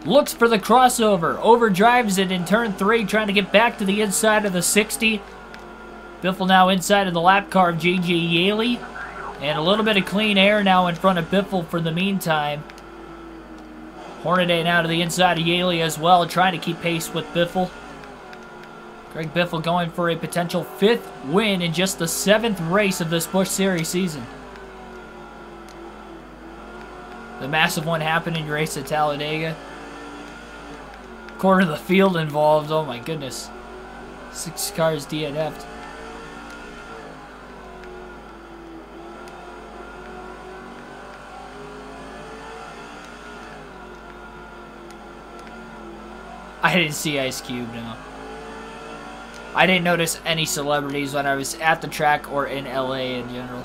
looks for the crossover, overdrives it in turn 3, trying to get back to the inside of the 60. Biffle now inside of the lap car of J.J. Yaley, and a little bit of clean air now in front of Biffle for the meantime. Hornaday now to the inside of Yaley as well, trying to keep pace with Biffle. Greg Biffle going for a potential 5th win in just the 7th race of this Busch Series season. The massive one happened in your race at Talladega. Quarter of the field involved. Oh my goodness. 6 cars DNF'd. I didn't see Ice Cube, no. I didn't notice any celebrities when I was at the track or in LA in general.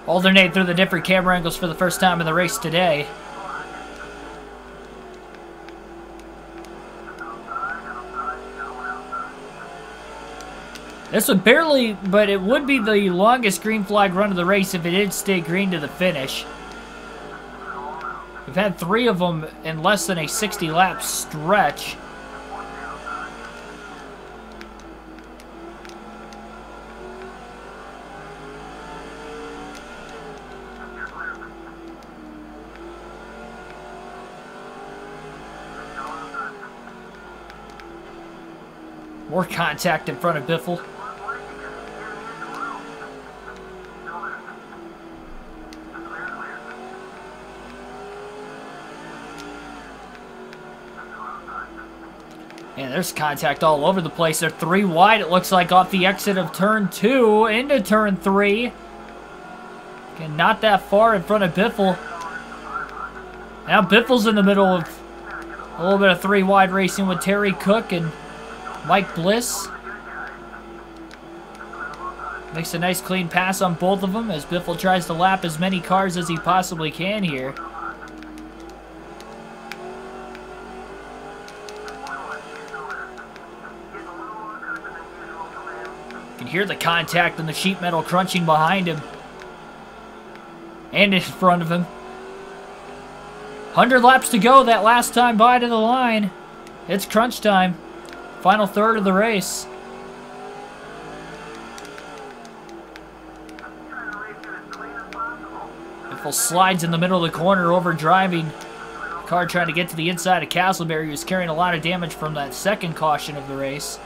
Alternate through the different camera angles for the first time in the race today. This would barely, but it would be the longest green flag run of the race if it did stay green to the finish. We've had 3 of them in less than a 60-lap stretch. More contact in front of Biffle. And there's contact all over the place. They're 3 wide, it looks like, off the exit of turn 2 into turn 3. Again, not that far in front of Biffle. Now Biffle's in the middle of a little bit of 3 wide racing with Terry Cook and Mike Bliss. Makes a nice clean pass on both of them as Biffle tries to lap as many cars as he possibly can here. You can hear the contact and the sheet metal crunching behind him and in front of him. 100 laps to go that last time by to the line. It's crunch time. Final third of the race. Biffle slides in the middle of the corner, overdriving. Car trying to get to the inside of Castleberry, who's carrying a lot of damage from that second caution of the race.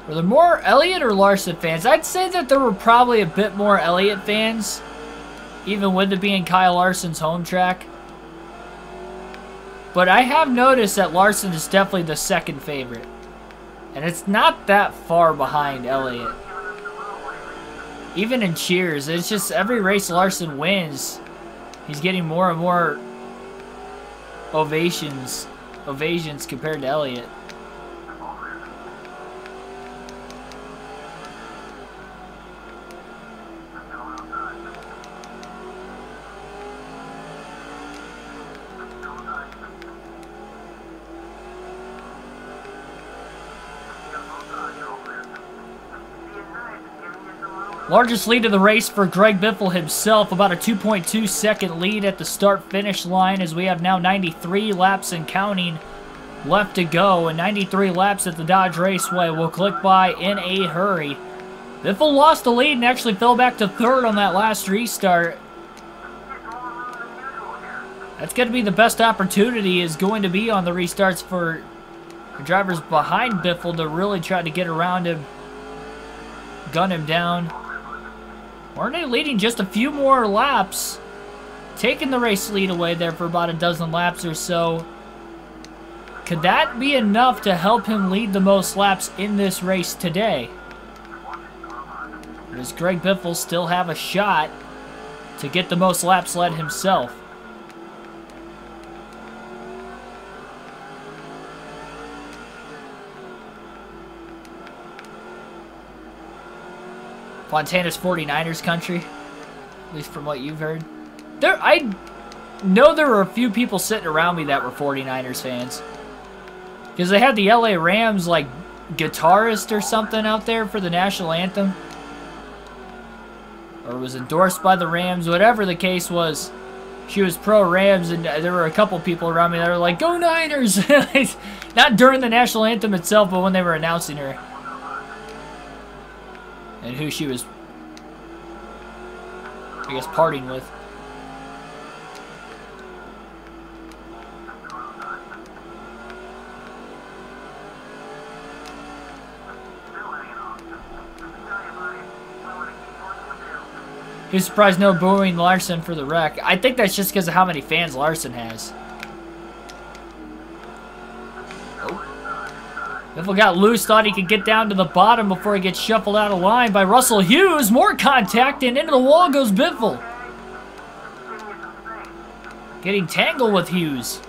Were there more Elliott or Larson fans? I'd say that there were probably a bit more Elliott fans, even with it being Kyle Larson's home track. But I have noticed that Larson is definitely the second favorite. And it's not that far behind Elliott. Even in cheers, it's just every race Larson wins, he's getting more and more ovations compared to Elliott. Largest lead of the race for Greg Biffle himself, about a 2.2 second lead at the start-finish line as we have now 93 laps and counting left to go, and 93 laps at the Dodge Raceway will click by in a hurry. Biffle lost the lead and actually fell back to third on that last restart. That's going to be the best opportunity, is going to be on the restarts for the drivers behind Biffle to really try to get around him, gun him down. Weren't they leading just a few more laps? Taking the race lead away there for about a dozen laps or so. Could that be enough to help him lead the most laps in this race today? Or does Greg Biffle still have a shot to get the most laps led himself? Fontana's 49ers country, at least from what you've heard. know there were a few people sitting around me that were 49ers fans. Because they had the LA Rams, like, guitarist or something out there for the national anthem. Or was endorsed by the Rams, whatever the case was. She was pro-Rams, and there were a couple people around me that were like, "Go Niners!" Not during the national anthem itself, but when they were announcing her. And who she was, I guess, partying with. He was surprised no booing Larson for the wreck. I think that's just because of how many fans Larson has. Biffle got loose, thought he could get down to the bottom before he gets shuffled out of line by Russell Hughes. More contact, and into the wall goes Biffle. Getting tangled with Hughes.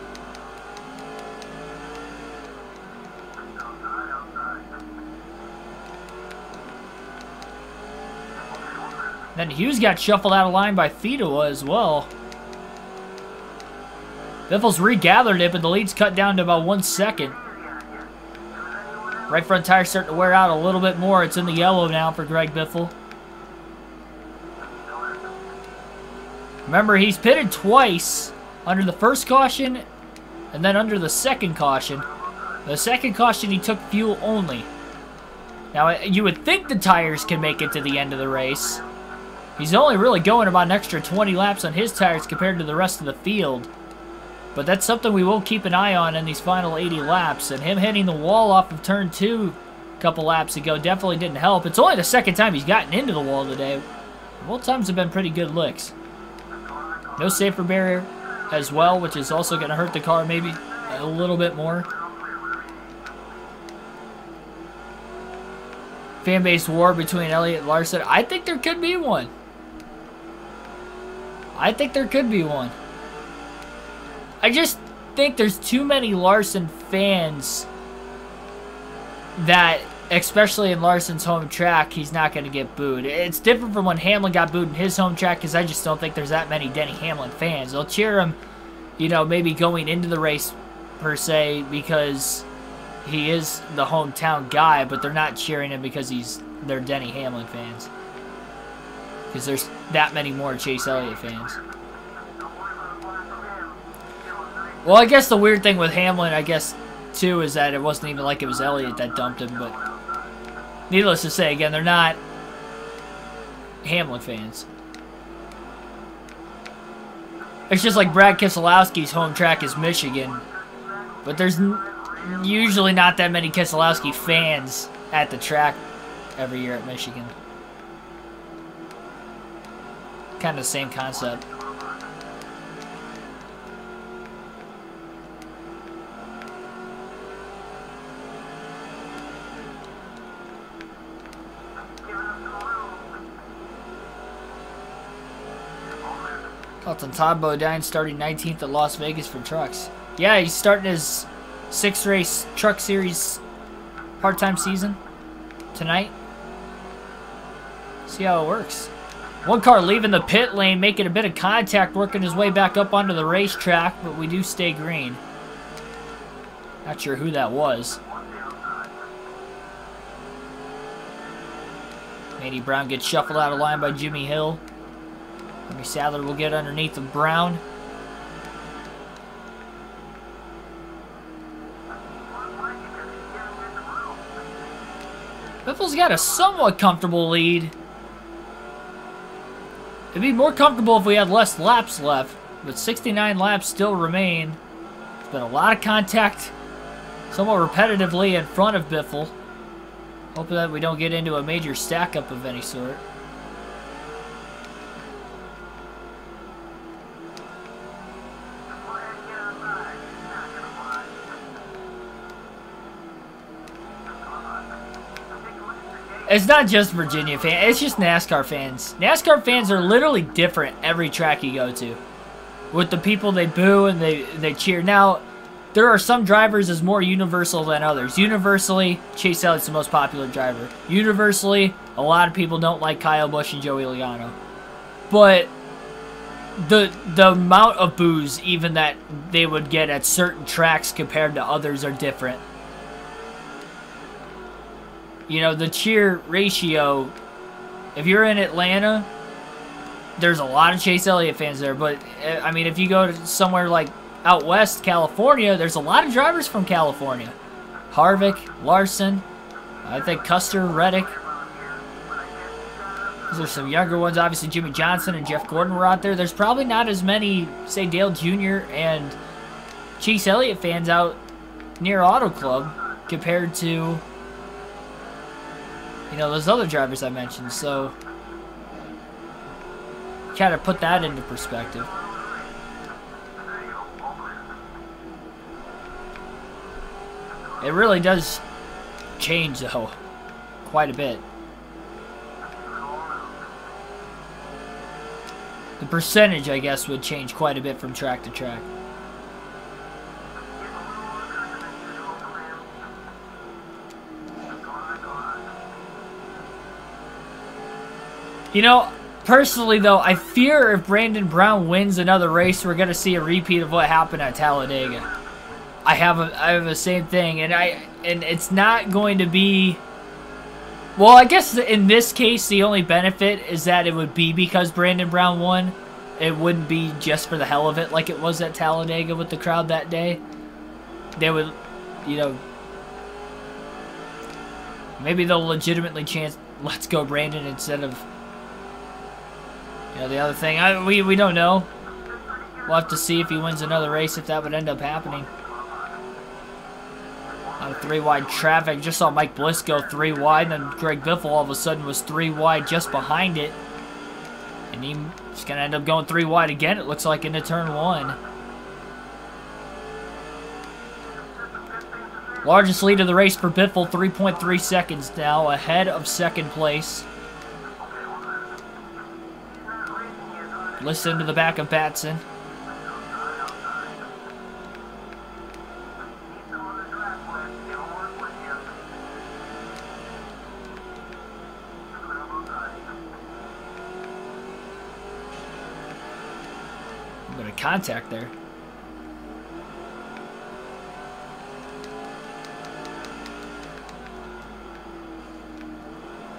Then Hughes got shuffled out of line by Fidoa as well. Biffle's regathered it, but the lead's cut down to about 1 second. Right front tire's starting to wear out a little bit more. It's in the yellow now for Greg Biffle. Remember, he's pitted twice. Under the first caution, and then under the second caution. The second caution, he took fuel only. Now, you would think the tires can make it to the end of the race. He's only really going about an extra 20 laps on his tires compared to the rest of the field. But that's something we will keep an eye on in these final 80 laps. And him hitting the wall off of turn 2 a couple laps ago definitely didn't help. It's only the second time he's gotten into the wall today. Both times have been pretty good licks. No safer barrier as well, which is also going to hurt the car maybe a little bit more. Fan-based war between Elliott and Larson. I think there could be one. I think there could be one. I just think there's too many Larson fans that, especially in Larson's home track, he's not going to get booed. It's different from when Hamlin got booed in his home track, because I just don't think there's that many Denny Hamlin fans. They'll cheer him, you know, maybe going into the race, per se, because he is the hometown guy, but they're not cheering him because they're Denny Hamlin fans. Because there's that many more Chase Elliott fans. Well, I guess the weird thing with Hamlin, I guess, too, is that it wasn't even like it was Elliott that dumped him, but needless to say, again, they're not Hamlin fans. It's just like Brad Keselowski's home track is Michigan, but there's usually not that many Keselowski fans at the track every year at Michigan. Kind of the same concept. Colton Todd Bodine starting 19th at Las Vegas for trucks. Yeah, he's starting his 6th race Truck Series part-time season tonight. See how it works. One car leaving the pit lane, making a bit of contact, working his way back up onto the racetrack, but we do stay green. Not sure who that was. Manny Brown gets shuffled out of line by Jimmy Hill. Jimmy Sadler will get underneath of Brown. Biffle's got a somewhat comfortable lead. It'd be more comfortable if we had less laps left, but 69 laps still remain. There's been a lot of contact, somewhat repetitively in front of Biffle. Hoping that we don't get into a major stack-up of any sort. It's not just Virginia fans, it's just NASCAR fans. NASCAR fans are literally different every track you go to. With the people they boo and they cheer. Now, there are some drivers as more universal than others. Universally, Chase Elliott's the most popular driver. Universally, a lot of people don't like Kyle Busch and Joey Logano. But the amount of booze even that they would get at certain tracks compared to others are different. You know, the cheer ratio, if you're in Atlanta, there's a lot of Chase Elliott fans there, but I mean, if you go to somewhere like out west, California, there's a lot of drivers from California. Harvick, Larson, I think Custer, Reddick. There's some younger ones. Obviously, Jimmy Johnson and Jeff Gordon were out there. There's probably not as many, say, Dale Jr. and Chase Elliott fans out near Auto Club compared to, you know, those other drivers I mentioned. So, kind of put that into perspective. It really does change, though, quite a bit. The percentage, I guess, would change quite a bit from track to track. You know, personally, though, I fear if Brandon Brown wins another race, we're going to see a repeat of what happened at Talladega. I have the same thing, and it's not going to be... Well, I guess in this case, the only benefit is that it would be because Brandon Brown won. It wouldn't be just for the hell of it like it was at Talladega with the crowd that day. They would, you know... Maybe they'll legitimately chance, let's go Brandon, instead of... You know, the other thing. We don't know. We'll have to see if he wins another race, if that would end up happening. On a 3 wide traffic, just saw Mike Bliss go 3 wide, and then Greg Biffle all of a sudden was 3 wide just behind it. And he's going to end up going 3 wide again, it looks like, into turn 1. Largest lead of the race for Biffle, 3.3 seconds now, ahead of second place. Bliss into the back of Batson. Contact there.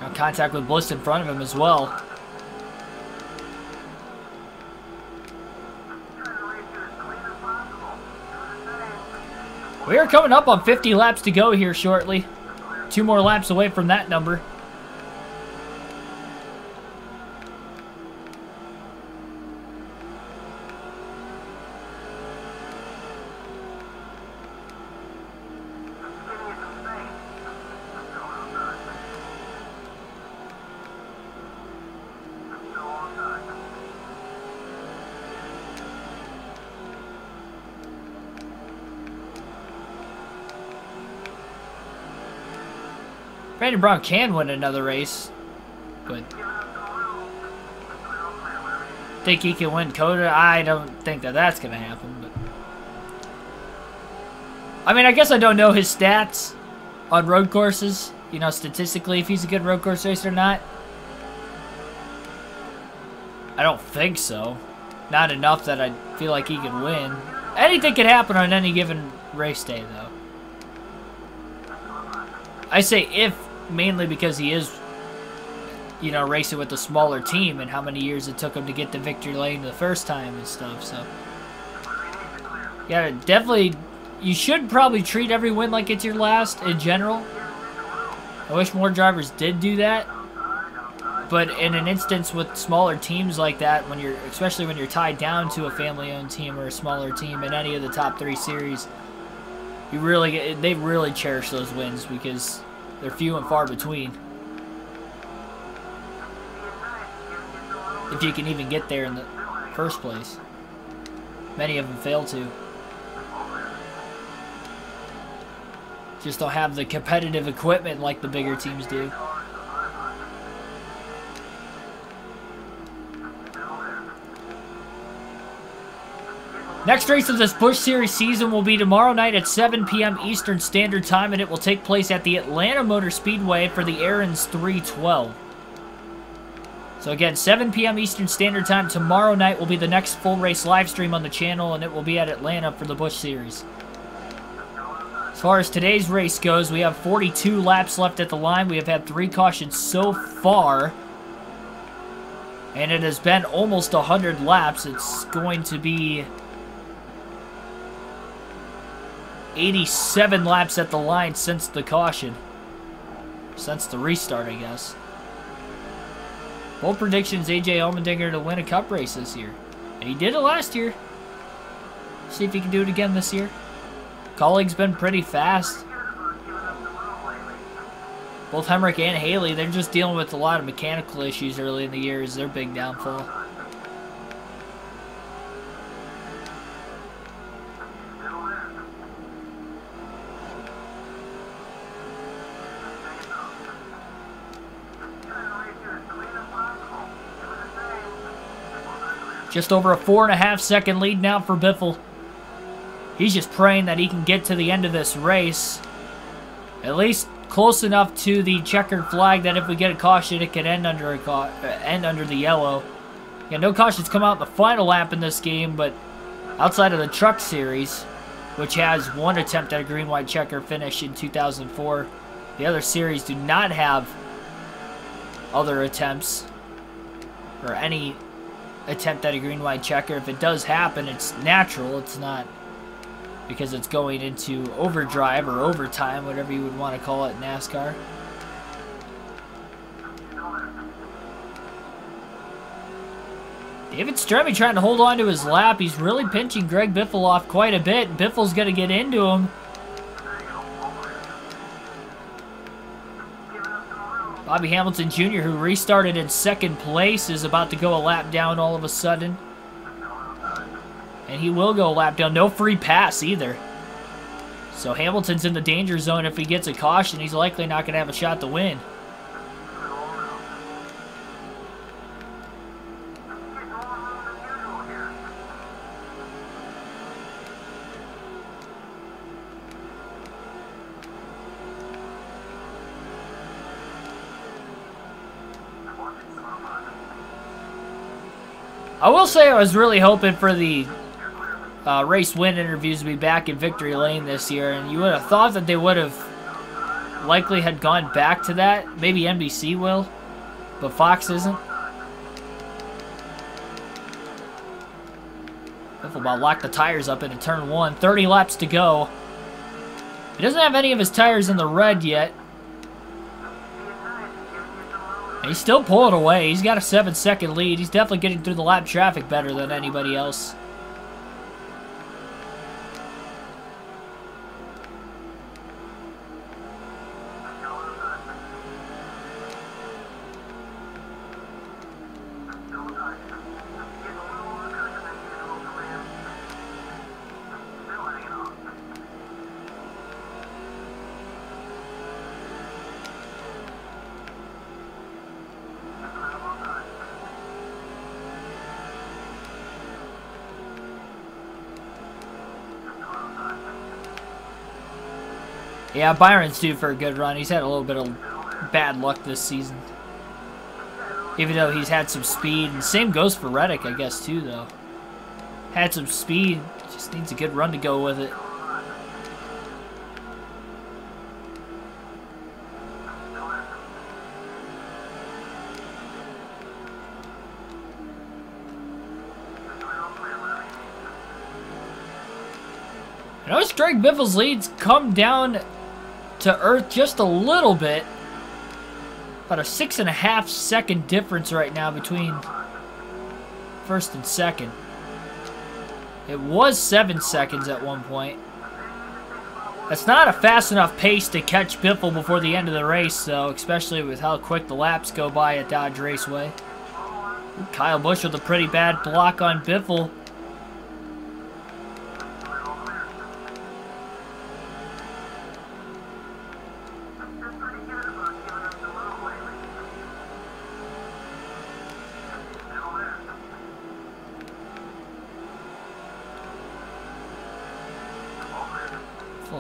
Now contact with Bliss in front of him as well. We are coming up on 50 laps to go here shortly. 2 more laps away from that number. Brandon Brown can win another race, but think he can win COTA? I don't think that that's going to happen. But I mean, I guess I don't know his stats on road courses, you know, statistically, if he's a good road course racer or not. I don't think so. Not enough that I feel like he can win. Anything can happen on any given race day, though. I say if, mainly because he is, you know, racing with a smaller team and how many years it took him to get to victory lane the first time and stuff, so. Yeah, definitely, you should probably treat every win like it's your last in general. I wish more drivers did do that. But in an instance with smaller teams like that, when you're, especially when you're tied down to a family-owned team or a smaller team in any of the top 3 series, you really, they really cherish those wins because they're few and far between. If you can even get there in the first place. Many of them fail to. Just don't have the competitive equipment like the bigger teams do. Next race of this Busch Series season will be tomorrow night at 7 p.m. Eastern Standard Time, and it will take place at the Atlanta Motor Speedway for the Aaron's 312. So again, 7 p.m. Eastern Standard Time tomorrow night will be the next full race live stream on the channel, and it will be at Atlanta for the Busch Series. As far as today's race goes, we have 42 laps left at the line. We have had 3 cautions so far, and it has been almost 100 laps. It's going to be 87 laps at the line since the caution. Since the restart, I guess. Bold predictions, AJ Allmendinger to win a cup race this year. And he did it last year. See if he can do it again this year. Colleague's been pretty fast. Both Hemrick and Haley, they're just dealing with a lot of mechanical issues early in the year is their big downfall. Just over a 4.5 second lead now for Biffle. He's just praying that he can get to the end of this race. At least close enough to the checkered flag that if we get a caution, it can end under the yellow. Yeah, no cautions come out in the final lap in this game, but outside of the Truck Series, which has 1 attempt at a green-white checker finish in 2004, the other series do not have other attempts or any attempt at a green-white checker. If it does happen, it's natural. It's not because it's going into overdrive or overtime, whatever you would want to call it in NASCAR. David Stremme trying to hold on to his lap. He's really pinching Greg Biffle off quite a bit. Biffle's going to get into him. Bobby Hamilton Jr., who restarted in 2nd place, is about to go a lap down all of a sudden. And he will go a lap down. No free pass either. So Hamilton's in the danger zone. If he gets a caution, he's likely not going to have a shot to win. I will say I was really hoping for the race win interviews to be back in Victory Lane this year, and you would have thought that they would have likely had gone back to that. Maybe NBC will, but Fox isn't. Biffle about locked the tires up into turn 1. 30 laps to go. He doesn't have any of his tires in the red yet. And he's still pulling away. He's got a 7-second lead. He's definitely getting through the lap traffic better than anybody else. Yeah, Byron's due for a good run. He's had a little bit of bad luck this season. Even though he's had some speed. And same goes for Reddick, I guess, too, though. Had some speed. Just needs a good run to go with it. I noticed Greg Biffle's leads come down to earth just a little bit. About a 6.5 second difference right now between first and second. It was 7 seconds at one point. That's not a fast enough pace to catch Biffle before the end of the race, though, especially with how quick the laps go by at Dodge Raceway. Kyle Busch with a pretty bad block on Biffle.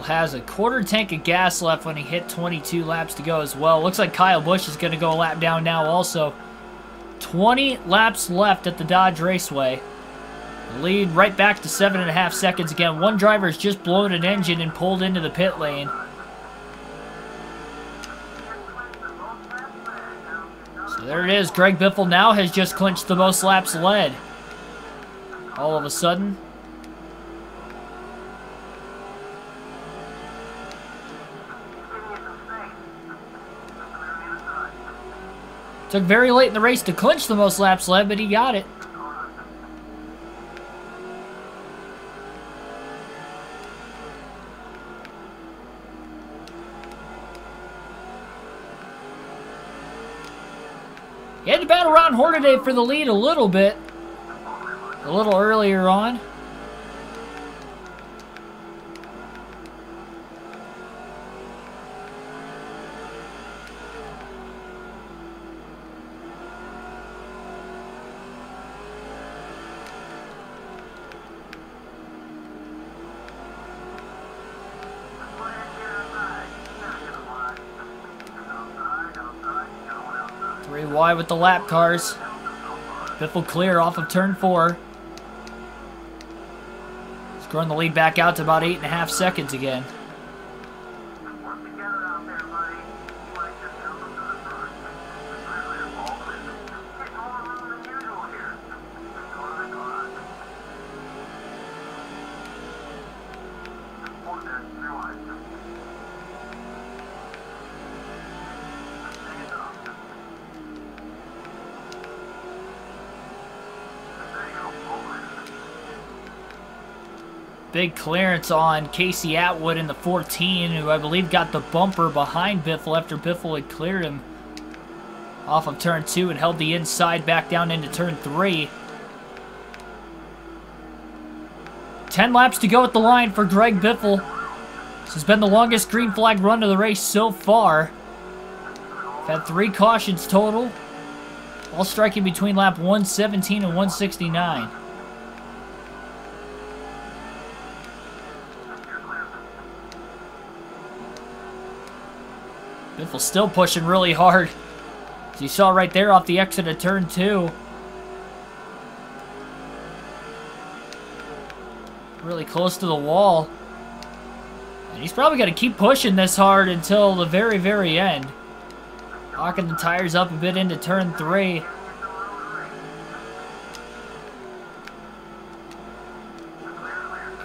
Has a quarter tank of gas left when he hit 22 laps to go as well. Looks like Kyle Busch is going to go a lap down now also. 20 laps left at the Dodge Raceway. The lead right back to 7.5 seconds again. One driver has just blown an engine and pulled into the pit lane. So there it is. Greg Biffle now has just clinched the most laps led. All of a sudden. Took very late in the race to clinch the most laps led, but he got it. He had to battle Ron Hornaday for the lead a little bit. A little earlier on. Three wide with the lap cars. Biffle clear off of turn 4. He's growing the lead back out to about 8.5 seconds again. Big clearance on Casey Atwood in the 14, who I believe got the bumper behind Biffle after Biffle had cleared him off of turn 2 and held the inside back down into turn 3. 10 laps to go at the line for Greg Biffle. This has been the longest green flag run of the race so far. We've had 3 cautions total, all striking between lap 117 and 169. Biffle still pushing really hard. As you saw right there off the exit of turn 2. Really close to the wall. And he's probably going to keep pushing this hard until the very, very end. Locking the tires up a bit into turn 3.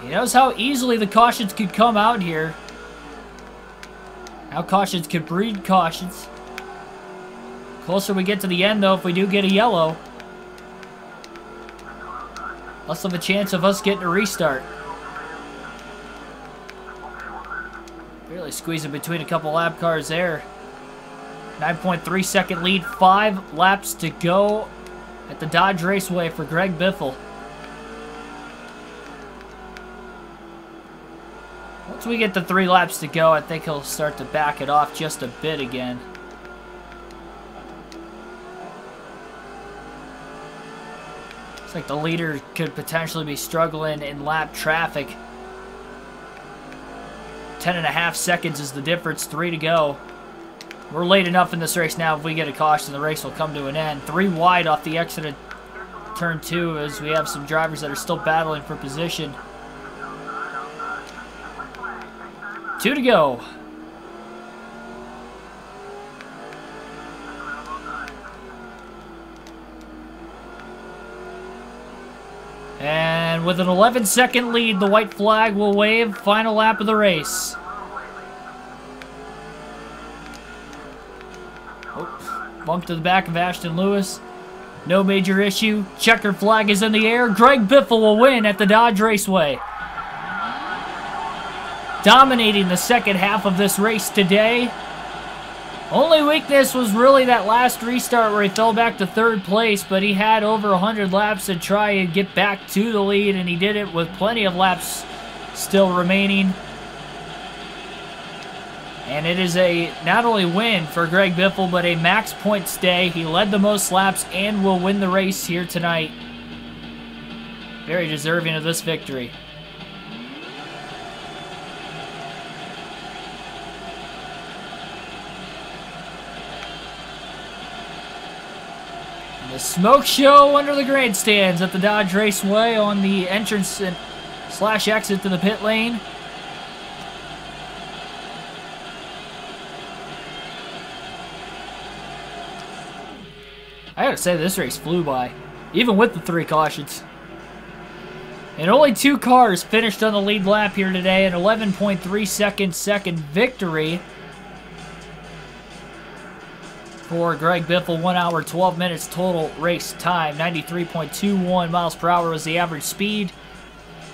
He knows how easily the cautions could come out here. How cautions could breed cautions. Closer we get to the end, though, if we do get a yellow. Less of a chance of us getting a restart. Barely squeezing between a couple lap cars there. 9.3 second lead, 5 laps to go at the Dodge Raceway for Greg Biffle. Once we get to 3 laps to go, I think he'll start to back it off just a bit again. Looks like the leader could potentially be struggling in lap traffic. 10.5 seconds is the difference, 3 to go. We're late enough in this race now. If we get a caution, the race will come to an end. 3 wide off the exit of turn 2 as we have some drivers that are still battling for position. 2 to go. And with an 11-second lead, the white flag will wave. Final lap of the race. Oh, bump to the back of Ashton Lewis. No major issue. Checker flag is in the air. Greg Biffle will win at the Dodge Raceway. Dominating the second half of this race today. Only weakness was really that last restart where he fell back to 3rd place, but he had over 100 laps to try and get back to the lead, and he did it with plenty of laps still remaining. And it is a not only win for Greg Biffle, but a max points day. He led the most laps and will win the race here tonight. Very deserving of this victory. The smoke show under the grandstands at the Dodge Raceway on the entrance and / exit to the pit lane. I gotta say, this race flew by, even with the 3 cautions. And only 2 cars finished on the lead lap here today, an 11.3 second victory for Greg Biffle. 1 hour, 12 minutes total race time. 93.21 miles per hour was the average speed.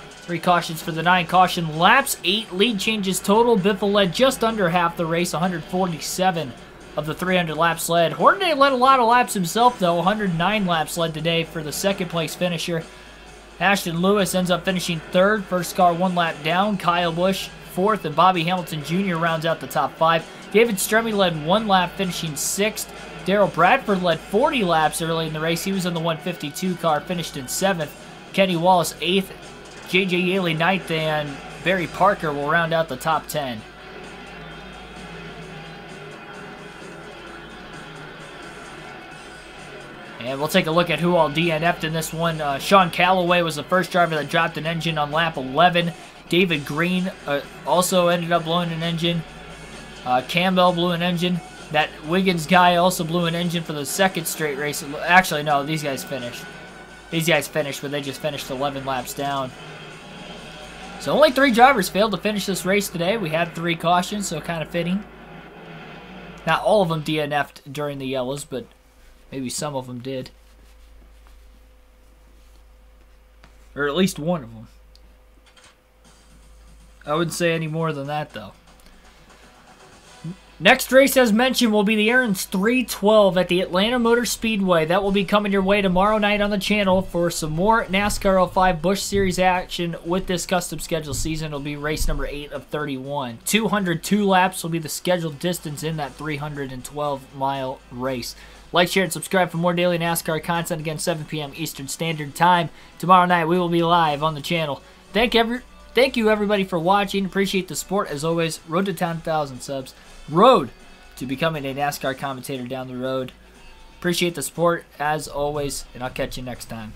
3 cautions for the 9 caution laps. 8 lead changes total. Biffle led just under half the race, 147 of the 300 laps led. Hornaday led a lot of laps himself, though. 109 laps led today for the 2nd place finisher. Ashton Lewis ends up finishing 3rd. First car 1 lap down. Kyle Busch 4th, and Bobby Hamilton Jr. rounds out the top 5. David Stremme led 1 lap, finishing 6th. Darrell Bradford led 40 laps early in the race. He was in the 152 car, finished in 7th. Kenny Wallace 8th. J.J. Yaley 9th, and Barry Parker will round out the top 10. And we'll take a look at who all DNF'd in this one. Sean Calloway was the first driver that dropped an engine on lap 11. David Green also ended up blowing an engine. Campbell blew an engine. That Wiggins guy also blew an engine for the 2nd straight race. Actually, no, these guys finished. These guys finished, but they just finished 11 laps down. So only 3 drivers failed to finish this race today. We had 3 cautions, so kind of fitting. Not all of them DNF'd during the yellows, but maybe some of them did. Or at least one of them. I wouldn't say any more than that, though. Next race, as mentioned, will be the Aaron's 312 at the Atlanta Motor Speedway. That will be coming your way tomorrow night on the channel for some more NASCAR 05 Busch Series action with this custom schedule season. It'll be race number 8 of 31. 202 laps will be the scheduled distance in that 312-mile race. Like, share, and subscribe for more daily NASCAR content. Again, 7 p.m. Eastern Standard Time. Tomorrow night, we will be live on the channel. Thank you, everybody, for watching. Appreciate the support. As always, road to 10,000 subs. Road to becoming a NASCAR commentator down the road. Appreciate the support, as always, and I'll catch you next time.